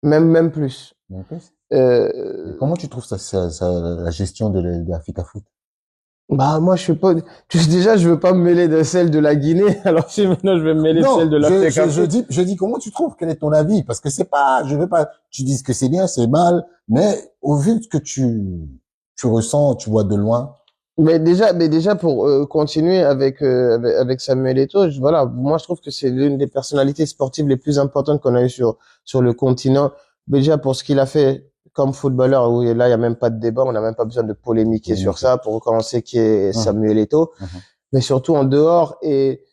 B: Même plus.
A: En plus. Et
B: Euh,
A: comment tu trouves la gestion de l'Africa Foot?
B: bah, moi, je suis pas, déjà, je veux pas me mêler de celle de la Guinée. Alors, si maintenant je vais me mêler de celle
A: Non,
B: de l'Afrique Foot.
A: je dis comment tu trouves, quel est ton avis? Parce que c'est pas, je veux pas, tu dises que c'est bien, c'est mal, mais au vu de ce que tu ressens, tu vois de loin.
B: Mais déjà pour continuer avec Samuel Eto'o, voilà, moi je trouve que c'est l'une des personnalités sportives les plus importantes qu'on a eu sur le continent. Déjà pour ce qu'il a fait comme footballeur, où là il y a même pas de débat, on n'a même pas besoin de polémiquer sur
A: Polémique.
B: ça pour commencer qui est
A: Hum,
B: Samuel Eto'o,
A: hum,
B: mais surtout en dehors et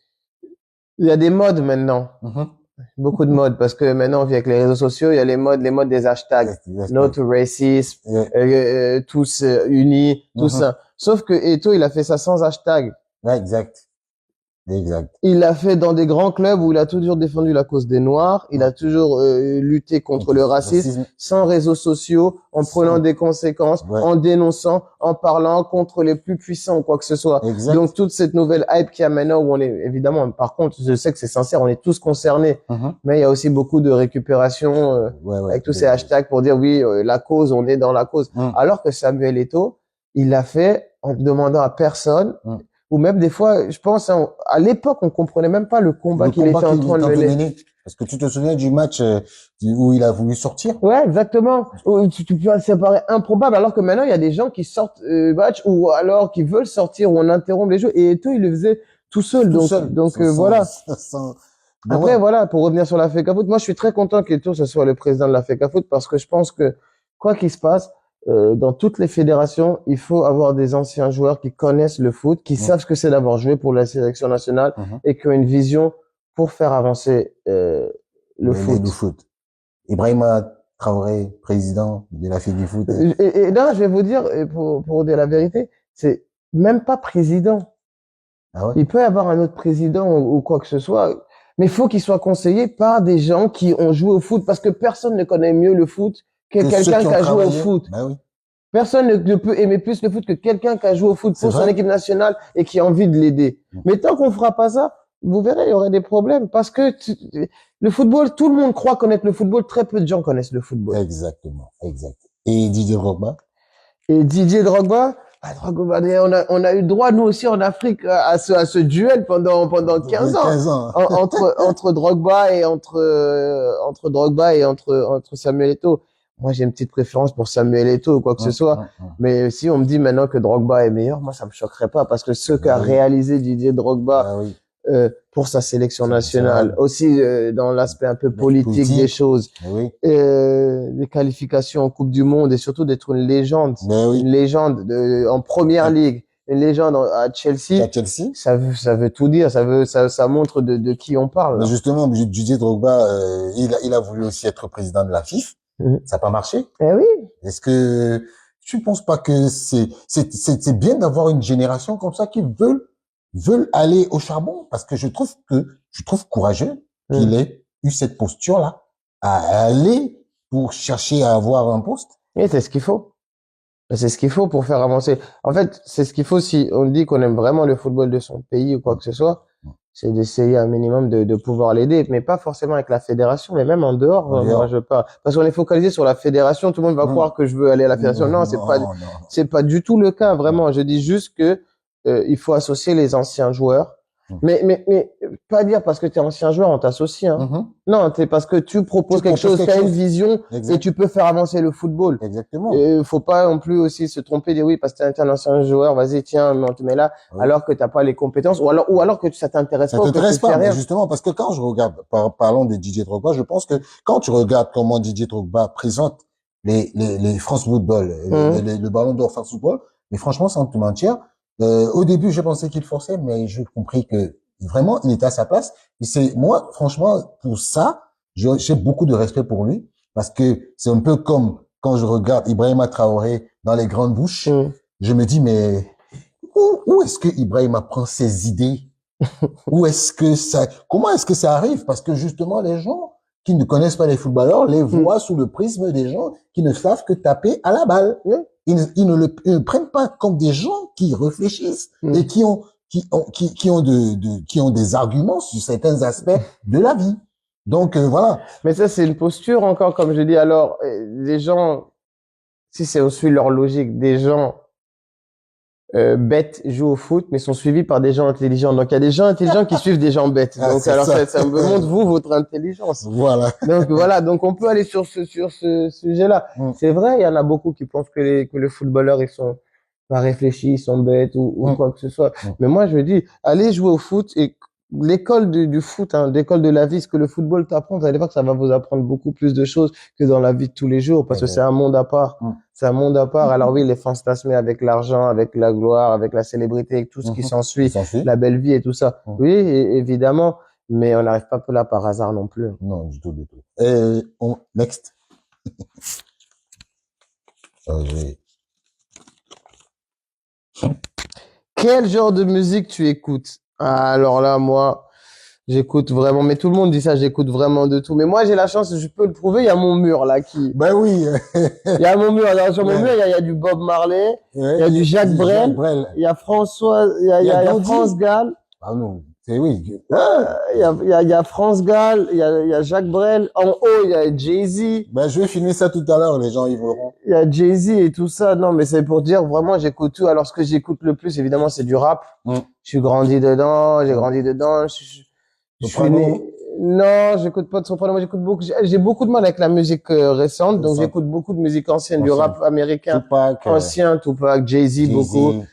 B: il y a des modes maintenant,
A: hum.
B: beaucoup de modes parce que maintenant on vit avec les réseaux sociaux, il y a les modes des hashtags,
A: Yes, yes,
B: no
A: yes.
B: to racism,
A: Yeah.
B: tous unis, tout
A: Mhm.
B: ça. Sauf que Eto'o il a fait ça sans hashtag.
A: Ouais, exact, exact.
B: Il l'a fait dans des grands clubs où il a toujours défendu la cause des Noirs, il
A: Hum.
B: a toujours lutté contre
A: Contre
B: le
A: le
B: racisme,
A: racisme,
B: sans réseaux sociaux, en prenant
A: sans,
B: des conséquences,
A: ouais,
B: en dénonçant, en parlant contre les plus puissants ou quoi que ce soit. Donc
A: exact.
B: toute cette nouvelle hype qu'il y a maintenant où on est, évidemment, par contre, je sais que c'est sincère, on est tous concernés,
A: Mhm.
B: mais il y a aussi beaucoup de récupération
A: Ouais, ouais.
B: avec tous ces hashtags pour dire oui, la cause, on est dans la cause.
A: Hum,
B: Alors que Samuel Eto'o, il l'a fait en demandant à personne
A: hum.
B: ou même des fois, je pense, hein, à l'époque, on comprenait même pas le combat
A: Le
B: qu'il
A: combat
B: était en
A: qu'il
B: train
A: est
B: de
A: en train de
B: mener.
A: mener. Parce que tu te souviens du match où il a voulu sortir?
B: Ouais, exactement. Ou tu peux, ça paraît improbable, alors que maintenant, il y a des gens qui sortent match ou alors qui veulent sortir ou on interrompt les jeux et tout, il le faisait tout seul.
A: Tout seul,
B: Donc voilà.
A: ben ouais.
B: Après, voilà, pour revenir sur la FECAFOOT, moi, je suis très content qu'Eto'o, ce soit le président de la FECAFOOT parce que je pense que, quoi qu'il se passe, dans toutes les fédérations, il faut avoir des anciens joueurs qui connaissent le foot, qui
A: Hum,
B: savent ce que c'est d'avoir joué pour la sélection nationale
A: mhm.
B: et qui ont une vision pour faire avancer le
A: Le
B: foot.
A: foot. Ibrahima Traoré, président de la FIGI Foot.
B: Et là, je vais vous dire, et pour dire la vérité, c'est même pas président.
A: Ah ouais?
B: Il peut y avoir un autre président ou quoi que ce soit, mais il faut qu'il soit conseillé par des gens qui ont joué au foot, parce que personne ne connaît mieux le foot que
A: Que ceux
B: quelqu'un
A: qui
B: qui
A: ont
B: a joué au
A: travaillé?
B: foot.
A: Ben oui.
B: Personne ne peut aimer plus le foot que quelqu'un qui a joué au foot
A: C'est
B: pour son
A: vrai?
B: équipe nationale et qui a envie de l'aider.
A: Hum.
B: Mais tant qu'on fera pas ça, vous verrez, il y aurait des problèmes parce que le football, tout le monde croit connaître le football, très peu de gens connaissent le football.
A: Exactement, exact. Et Didier Drogba?
B: Et Didier Drogba, Drogba, on a eu droit, nous aussi, en Afrique, à ce duel pendant 15 ans.
A: 15 ans.
B: Entre Drogba et entre Drogba et entre Samuel Eto'o. Moi, j'ai une petite préférence pour Samuel Eto'o ou quoi que ce soit. Mais si on me dit maintenant que Drogba est meilleur, moi, ça me choquerait pas parce que ce qu'a
A: Ben oui,
B: réalisé Didier Drogba,
A: ben oui.
B: pour sa sélection
A: C'est
B: nationale,
A: national.
B: aussi dans l'aspect un peu
A: La
B: politique des
A: politique.
B: choses,
A: Ben oui.
B: des qualifications en Coupe du Monde et surtout d'être
A: Ben oui.
B: une légende en Première Ligue, une légende à Chelsea,
A: À Chelsea.
B: ça veut tout dire, ça montre de qui on parle
A: Mais
B: là.
A: justement, Didier Drogba, il a voulu aussi être président de la FIFA.
B: Mhm.
A: Ça n'a pas marché.
B: Eh oui,
A: Est-ce que tu penses pas que c'est bien d'avoir une génération comme ça qui veulent aller au charbon? Parce que je trouve courageux qu'il
B: mhm.
A: ait eu cette posture-là à aller pour chercher à avoir un poste.
B: Et c'est ce qu'il faut. C'est ce qu'il faut pour faire avancer. En fait, c'est ce qu'il faut si on dit qu'on aime vraiment le football de son pays ou quoi que ce soit, c'est d'essayer un minimum de pouvoir l'aider, mais pas forcément avec la fédération, mais même en dehors,
A: En
B: moi je
A: dehors.
B: pas. Parce qu'on est focalisé sur la fédération, tout le monde va croire que je veux aller à la fédération. Non,
A: Non, non.
B: c'est pas du tout le cas, vraiment. Je dis juste que il faut associer les anciens joueurs. Mais pas dire parce que tu es ancien joueur, on t'associe, hein.
A: Mhm.
B: Non, c'est parce que tu
A: Tu
B: proposes quelque
A: proposes
B: chose, tu
A: quelque
B: as une
A: chose.
B: vision et
A: Exact.
B: tu peux faire avancer le football.
A: Exactement.
B: Faut pas non plus aussi se tromper, dire oui, parce que t'es un ancien joueur, vas-y, tiens, on te met là,
A: Oui.
B: alors que t'as pas les compétences, ou alors que ça t'intéresse
A: Ça
B: pas, ou que tu
A: t'intéresse
B: fais
A: pas, mais
B: rien.
A: justement, parce que quand je regarde, parlons de Didier Drogba, je pense que quand tu regardes comment Didier Drogba présente les France Football,
B: Hum,
A: le Ballon d'Or France Football, mais franchement, sans te mentir, Au début, je pensais qu'il forçait, mais j'ai compris que vraiment, il était à sa place. Et c'est moi, franchement, pour ça, j'ai beaucoup de respect pour lui parce que c'est un peu comme quand je regarde Ibrahima Traoré dans les grandes bouches,
B: Mm.
A: je me dis mais où est-ce que Ibrahima prend ses idées? Où est-ce que ça, comment est-ce que ça arrive? Parce que justement, les gens qui ne connaissent pas les footballeurs les
B: Mm.
A: voient sous le prisme des gens qui ne savent que taper à la balle.
B: Ouais.
A: Ils ne prennent pas comme des gens qui réfléchissent
B: Mm.
A: et qui ont des arguments sur certains aspects de la vie. Donc, voilà.
B: Mais ça, c'est une posture encore, comme je dis. Alors, les gens, si c'est aussi leur logique, des gens bêtes jouent au foot, mais sont suivis par des gens intelligents. Donc, il y a des gens intelligents qui suivent des gens bêtes.
A: Ah,
B: Donc,
A: c'est
B: alors,
A: ça.
B: ça me montre, vous, votre intelligence.
A: Voilà.
B: Donc, voilà. Donc, on peut aller sur ce sujet-là.
A: Mm,
B: C'est vrai, il y en a beaucoup qui pensent que les footballeurs, ils sont pas réfléchis, ils sont bêtes ou
A: mm,
B: quoi que ce soit.
A: mm.
B: Mais moi, je dis, allez jouer au foot et l'école du foot, hein, l'école de la vie, ce que le football t'apprend, vous allez voir que ça va vous apprendre beaucoup plus de choses que dans la vie de tous les jours parce que c'est
A: Exact.
B: un monde à part.
A: Mm,
B: C'est un monde à part. Alors oui, les fantasmes avec l'argent, avec la gloire, avec la célébrité, avec tout ce qui
A: mhm. Il
B: s'ensuit,
A: s'en suit?
B: la belle vie et tout ça.
A: Mm.
B: Oui, évidemment, mais on n'arrive pas là par hasard non plus.
A: Non, du tout, du tout. Next. Je vais-
B: Quel genre de musique tu écoutes? Ah, alors là, moi, j'écoute vraiment, mais tout le monde dit ça, j'écoute vraiment de tout. Mais moi, j'ai la chance, je peux le prouver, il y a mon mur là qui,
A: Ben oui.
B: il y a mon mur, alors, sur mon mur,
A: Ouais.
B: il y a du Bob Marley,
A: Ouais,
B: il y a du Jacques
A: Jacques
B: Brel,
A: Brel.
B: il y a François,
A: Il y a
B: il y a
A: Gandhi.
B: France Gall,
A: Ah non, c'est oui.
B: il y a France Gall, il y a Jacques Brel. En haut, il y a Jay-Z,
A: Ben, je vais finir ça tout à l'heure, les gens, ils verront.
B: il y a Jay-Z et tout ça. Non, mais c'est pour dire, vraiment, j'écoute tout. Alors, ce que j'écoute le plus, évidemment, c'est du rap.
A: Mm.
B: Je suis grandi dedans, j'ai
A: Mm.
B: grandi dedans. Je suis
A: Soprano,
B: né. Non, j'écoute pas de soprano. Moi, j'écoute beaucoup. J'ai beaucoup de mal avec la musique récente, donc
A: récent,
B: j'écoute beaucoup de musique ancienne, du
A: ancien.
B: rap américain
A: Tupac,
B: ancien, Tupac, Jay-Z beaucoup,
A: Jay-Z.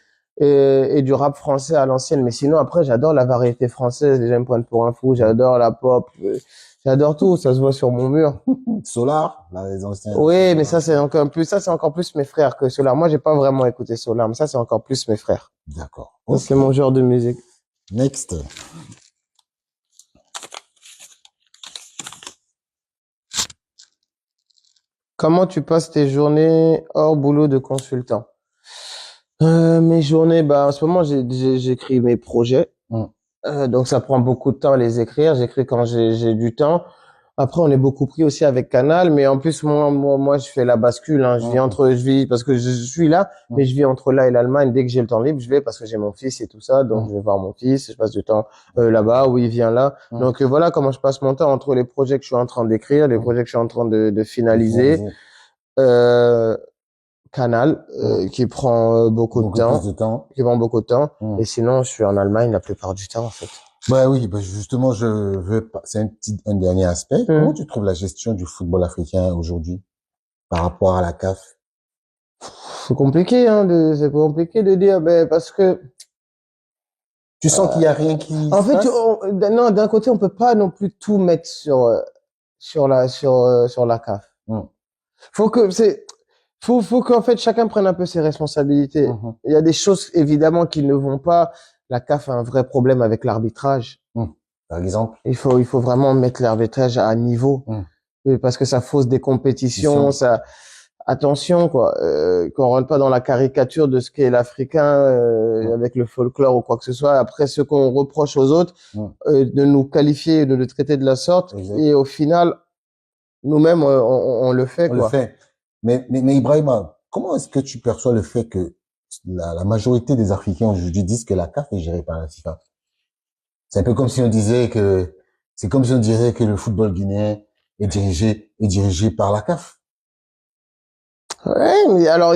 B: et du rap français à l'ancienne. Mais sinon, après, j'adore la variété française. Les gens me prennent pour un fou. J'adore la pop. J'adore tout. Ça se voit sur mon mur.
A: Solar, les anciens.
B: Oui, mais ça, c'est encore plus mes frères que Solar. Moi, j'ai pas vraiment écouté Solar, mais ça, c'est encore plus mes frères.
A: D'accord.
B: Ça,
A: Ok.
B: c'est mon genre de musique.
A: Next.
B: Comment tu passes tes journées hors boulot de consultant? Mes journées, bah, en ce moment, j'écris mes projets.
A: Mm.
B: Donc, ça prend beaucoup de temps à les écrire. J'écris quand j'ai du temps. Après, on est beaucoup pris aussi avec Canal, mais en plus, moi, je fais la bascule, hein.
A: Mm.
B: Je vis, parce que je suis là, mais
A: Mm.
B: je vis entre là et l'Allemagne. Dès que j'ai le temps libre, je vais parce que j'ai mon fils et tout ça. Donc,
A: Mm.
B: je vais voir mon fils. Je passe du temps, là-bas, où il vient là.
A: Mm.
B: Donc, voilà comment je passe mon temps entre les projets que je suis en train d'écrire, les
A: Mm.
B: projets que je suis en train de finaliser.
A: Finaliser.
B: Euh, Canal,
A: Mm.
B: qui prend beaucoup de
A: Beaucoup plus de
B: temps,
A: temps.
B: qui prend beaucoup de temps.
A: Mm.
B: Et sinon, je suis en Allemagne la plupart du temps, en fait.
A: Bah oui, bah justement, c'est un dernier aspect. Comment
B: Hmm.
A: tu trouves la gestion du football africain aujourd'hui par rapport à la CAF?
B: C'est compliqué, hein, c'est compliqué de dire, ben, parce que,
A: Tu sens qu'il y a rien qui
B: en
A: se
B: fait,
A: passe?
B: non, d'un côté, on peut pas non plus tout mettre sur la CAF.
A: Mm.
B: Faut que, faut qu'en fait, chacun prenne un peu ses responsabilités.
A: Mhm.
B: Il y a des choses, évidemment, qui ne vont pas. La CAF a un vrai problème avec l'arbitrage.
A: Mm. Par exemple?
B: Il faut vraiment mettre l'arbitrage à niveau.
A: Mm.
B: Parce que ça fausse des compétitions,
A: Question.
B: ça, attention, quoi, qu'on rentre pas dans la caricature de ce qu'est l'Africain,
A: Mm.
B: avec le folklore ou quoi que ce soit. Après, ce qu'on reproche aux autres,
A: Mm.
B: de nous qualifier, de nous traiter de la sorte.
A: Exact.
B: Et au final, nous-mêmes, on le fait,
A: On le
B: quoi.
A: fait. Mais Ibrahima, comment est-ce que tu perçois le fait que la majorité des Africains aujourd'hui disent que la CAF est gérée par la FIFA? C'est un peu comme si on disait que, c'est comme si on dirait que le football guinéen est dirigé par la CAF.
B: Ouais, mais alors,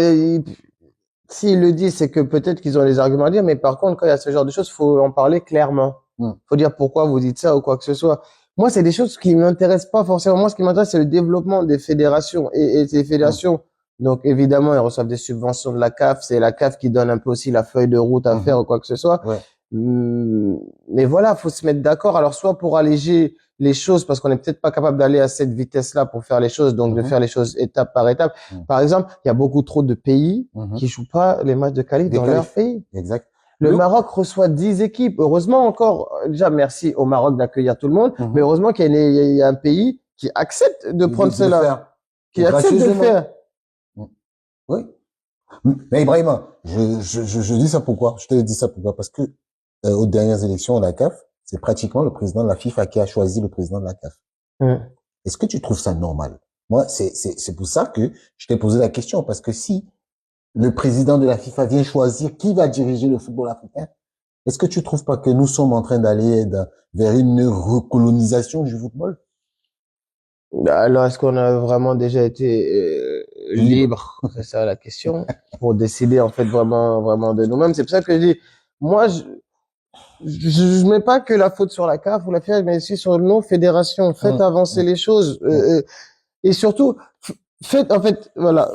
B: s'ils le disent, c'est que peut-être qu'ils ont des arguments à dire, mais par contre, quand il y a ce genre de choses, faut en parler clairement.
A: Mm.
B: Faut dire pourquoi vous dites ça ou quoi que ce soit. Moi, c'est des choses qui m'intéressent pas forcément. Moi, ce qui m'intéresse, c'est le développement des fédérations et ces fédérations. Donc, évidemment, ils reçoivent des subventions de la CAF. C'est la CAF qui donne un peu aussi la feuille de route à
A: Mhm.
B: faire ou quoi que ce soit.
A: Ouais.
B: Mais voilà, faut se mettre d'accord. Alors, soit pour alléger les choses, parce qu'on n'est peut-être pas capable d'aller à cette vitesse-là pour faire les choses, donc de
A: Mhm.
B: faire les choses étape par étape.
A: Mhm.
B: Par exemple, il y a beaucoup trop de pays
A: Mhm.
B: qui jouent pas les matchs de qualif
A: Des
B: dans leur
A: qualifs.
B: pays.
A: Exact.
B: Le
A: Le-
B: Maroc reçoit 10 équipes. Heureusement encore, déjà merci au Maroc d'accueillir tout le monde,
A: Mhm.
B: mais heureusement qu'il y a un pays qui accepte de prendre
A: de le
B: cela,
A: faire
B: qui accepte de le
A: gracieusement.
B: faire.
A: Oui. Mais Ibrahima, je dis ça pourquoi? Je te dis ça pourquoi? Parce que aux dernières élections à la CAF, c'est pratiquement le président de la FIFA qui a choisi le président de la CAF.
B: Hum.
A: Est-ce que tu trouves ça normal? Moi, c'est pour ça que je t'ai posé la question, parce que si le président de la FIFA vient choisir qui va diriger le football africain, est-ce que tu trouves pas que nous sommes en train d'aller vers une recolonisation du football?
B: Alors, est-ce qu'on a vraiment déjà été
A: Libre.
B: libre? C'est ça la question. Pour décider en fait vraiment de nous-mêmes. C'est pour ça que je dis, moi, je mets pas que la faute sur la CAF ou la FIFA, mais aussi sur nos fédérations. Faites
A: Hum,
B: avancer
A: hum,
B: les choses
A: hum,
B: et surtout faites en fait voilà,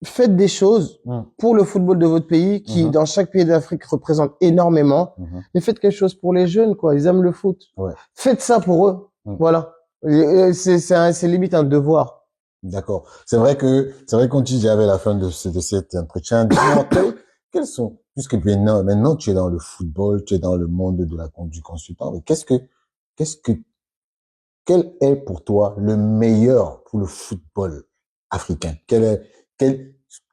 B: faites des choses
A: hum,
B: pour le football de votre pays qui
A: mhm,
B: dans chaque pays d'Afrique représente énormément.
A: mhm.
B: Mais faites quelque chose pour les jeunes quoi. Ils aiment le foot.
A: Ouais.
B: Faites ça pour eux.
A: Hum.
B: Voilà. C'est limite un devoir.
A: D'accord. C'est vrai qu'on dit à la fin de cet entretien, dis-moi, quels sont, puisque maintenant tu es dans le football, tu es dans le monde du consultant, mais qu'est-ce que, quel est pour toi le meilleur pour le football africain?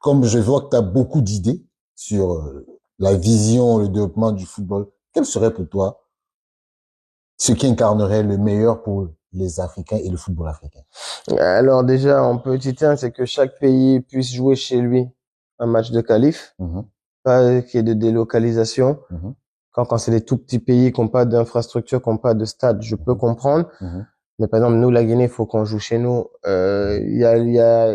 A: Comme je vois que tu as beaucoup d'idées sur la vision, le développement du football, quel serait pour toi ce qui incarnerait le meilleur pour les Africains et le football africain?
B: Alors déjà, en petit 1, c'est que chaque pays puisse jouer chez lui un match de qualif,
A: Mhm,
B: pas qu'il y ait de délocalisation.
A: mhm,
B: Quand c'est des tout petits pays qui n'ont pas d'infrastructure, qui n'ont pas de stade, je peux
A: mhm,
B: comprendre.
A: mhm.
B: Mais par exemple, nous, la Guinée, il faut qu'on joue chez nous. Il y a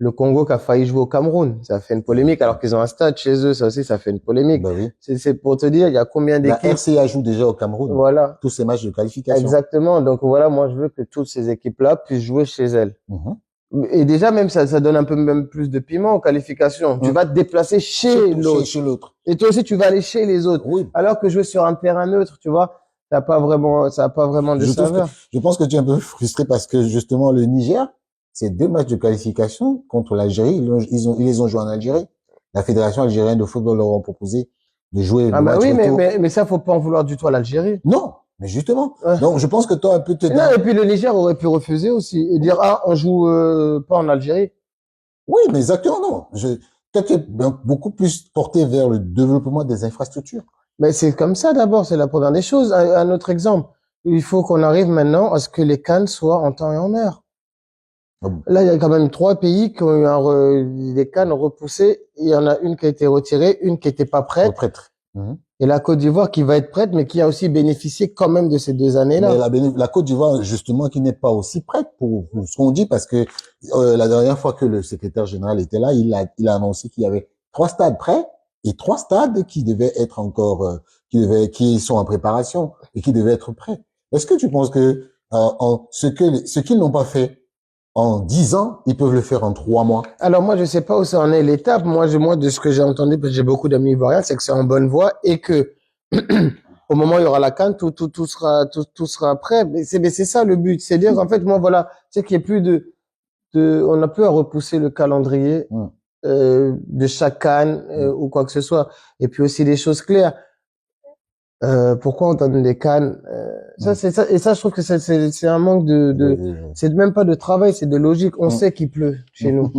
B: le Congo qui a failli jouer au Cameroun. Ça fait une polémique alors qu'ils ont un stade chez eux. Ça aussi, ça fait une polémique.
A: Ben oui.
B: C'est pour te dire, il y a combien
A: La
B: d'équipes?
A: RCA joue déjà au Cameroun.
B: Voilà.
A: Tous ces matchs de qualification.
B: Exactement. Donc voilà, moi, je veux que toutes ces équipes-là puissent jouer chez elles.
A: Mhm.
B: Et déjà, même ça donne un peu même plus de piment aux qualifications. Tu
A: Mhm.
B: vas te déplacer chez l'autre.
A: Chez l'autre.
B: Et toi aussi, tu vas aller chez les autres.
A: Oui.
B: Alors que jouer sur un terrain neutre, tu vois, ça a pas vraiment de
A: Je trouve que,
B: saveur.
A: je pense que tu es un peu frustré parce que justement le Niger, ces deux matchs de qualification contre l'Algérie, ils les ont joués en Algérie. La Fédération algérienne de football leur a proposé de jouer
B: Ah
A: le
B: bah
A: match
B: oui,
A: retour.
B: mais ça, faut pas en vouloir du tout à l'Algérie.
A: Non, mais justement.
B: Ouais.
A: Donc je pense que toi un peu te
B: Non, et puis le Niger aurait pu refuser aussi et dire, ah, on joue pas en Algérie.
A: Oui, mais exactement non. Toi tu es beaucoup plus porté vers le développement des infrastructures.
B: Mais c'est comme ça d'abord, c'est la première des choses. Un autre exemple, il faut qu'on arrive maintenant à ce que les CAN soient en temps et en heure. Là, il y a quand même 3 pays qui ont eu des CAN repoussés. Il y en a une qui a été retirée, une qui n'était pas prête,
A: Prêtre. Mhm.
B: et la Côte d'Ivoire qui va être prête, mais qui a aussi bénéficié quand même de ces 2
A: Mais
B: années-là.
A: la Côte d'Ivoire, justement, qui n'est pas aussi prête pour ce qu'on dit, parce que la dernière fois que le secrétaire général était là, il a annoncé qu'il y avait 3 stades prêts et 3 stades qui devaient être encore, qui sont en préparation et qui devaient être prêts. Est-ce que tu penses que ce qu'ils n'ont pas fait en 10 ans, ils peuvent le faire en 3 mois?
B: Alors moi, je sais pas où ça en est l'étape. Moi, de ce que j'ai entendu, parce que j'ai beaucoup d'amis ivoiriens, c'est que c'est en bonne voie et que au moment où il y aura la CAN, tout sera prêt. Mais c'est ça le but, c'est dire en fait, moi voilà, c'est qu'il y ait plus on n'a plus à repousser le calendrier
A: Mm.
B: de chaque CAN
A: Mm.
B: ou quoi que ce soit. Et puis aussi des choses claires. Pourquoi on donne des CAN ça
A: Mm.
B: c'est ça et ça je trouve que c'est un manque c'est même pas de travail, c'est de logique. On
A: Mm.
B: sait qu'il pleut chez nous.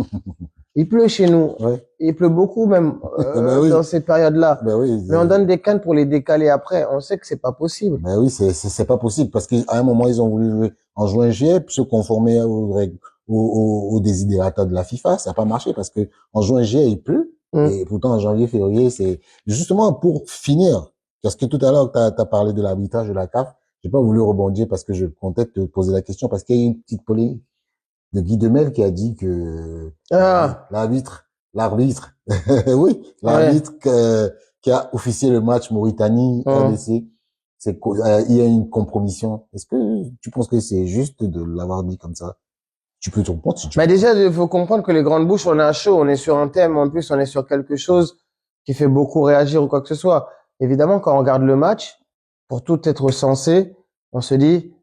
B: Il pleut chez nous.
A: Ouais.
B: Il pleut beaucoup même
A: Ben oui.
B: dans ces périodes-là.
A: Ben oui.
B: Mais on donne des cannes pour les décaler après. On sait que c'est pas possible.
A: Ben oui, c'est pas possible parce qu'à un moment ils ont voulu jouer en juin juillet se conformer aux règles, aux désidératas de la FIFA, ça n'a pas marché parce que en juin juillet il pleut
B: Mm.
A: et pourtant en janvier février c'est justement pour finir parce que tout à l'heure tu as parlé de l'arbitrage de la CAF, j'ai pas voulu rebondir parce que je comptais te poser la question parce qu'il y a eu une petite polémique de Guy Demel qui a dit que
B: Ah,
A: l'arbitre oui,
B: ouais.
A: l'arbitre qui a officié le match Mauritanie
B: Mm.
A: RDC, il y a une compromission. Est-ce que tu penses que c'est juste de l'avoir dit comme ça? Tu peux te répondre si tu
B: Bah
A: veux.
B: déjà, il faut comprendre que les grandes bouches, on est à chaud. On est sur un thème. En plus, on est sur quelque chose qui fait beaucoup réagir ou quoi que ce soit. Évidemment, quand on regarde le match, pour tout être censé, on se dit,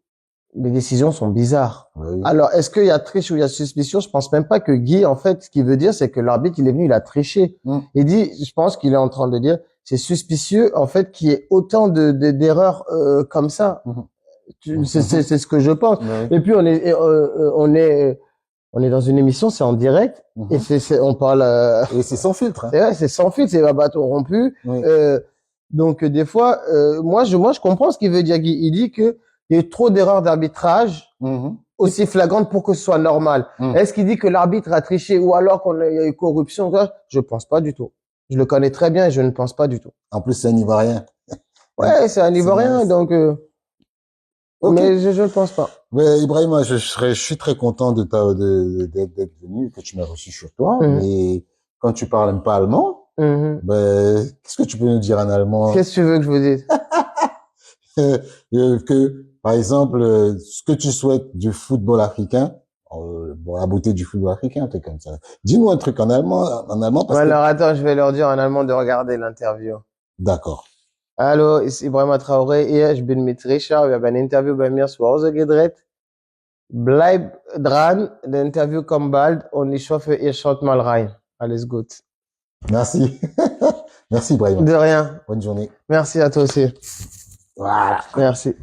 B: les décisions sont bizarres.
A: Oui.
B: Alors, est-ce qu'il y a triche ou il y a suspicion? Je pense même pas que Guy, en fait, ce qu'il veut dire, c'est que l'arbitre, il est venu, il a triché.
A: Mm.
B: Il dit, je pense qu'il est en train de dire, c'est suspicieux, en fait, qu'il y ait autant d'erreurs comme ça. C'est ce que je pense.
A: Ouais.
B: Et puis, on est dans une émission, c'est en direct, et on parle,
A: Et c'est sans filtre, hein.
B: c'est vrai, c'est sans filtre, c'est à bâton rompu.
A: Oui.
B: Donc, des fois, moi, je comprends ce qu'il veut dire, Guy. Il dit que il y a eu trop d'erreurs d'arbitrage aussi flagrantes pour que ce soit normal. Est-ce qu'il dit que l'arbitre a triché ou alors qu'il y a eu corruption? Je pense pas du tout. Je le connais très bien et je ne pense pas du tout.
A: En plus, c'est un Ivoirien.
B: Ouais, c'est un Ivoirien, donc,
A: Ok.
B: mais je ne pense pas.
A: Mais Ibrahima, je suis très content d'être venu, que tu m'as reçu sur toi. Mais quand tu parles même pas allemand, ben, qu'est-ce que tu peux nous dire en allemand?
B: Qu'est-ce que tu veux que je vous dise?
A: Que, par exemple, ce que tu souhaites du football africain, bon, la beauté du football africain, un truc comme ça. Dis-nous un truc en allemand parce que...
B: Alors, attends, je vais leur dire en allemand de regarder l'interview.
A: D'accord.
B: Hallo, ist Ibrahima Traoré hier. Ich bin mit Richard. Wir haben ein Interview bei mir zu Hause gedreht. Bleib dran, das Interview kommt bald und ich hoffe, ihr schaut mal rein. Alles gut.
A: Merci. Merci, Ibrahima.
B: De rien.
A: Bonne journée.
B: Merci à toi aussi.
A: Voilà.
B: Merci.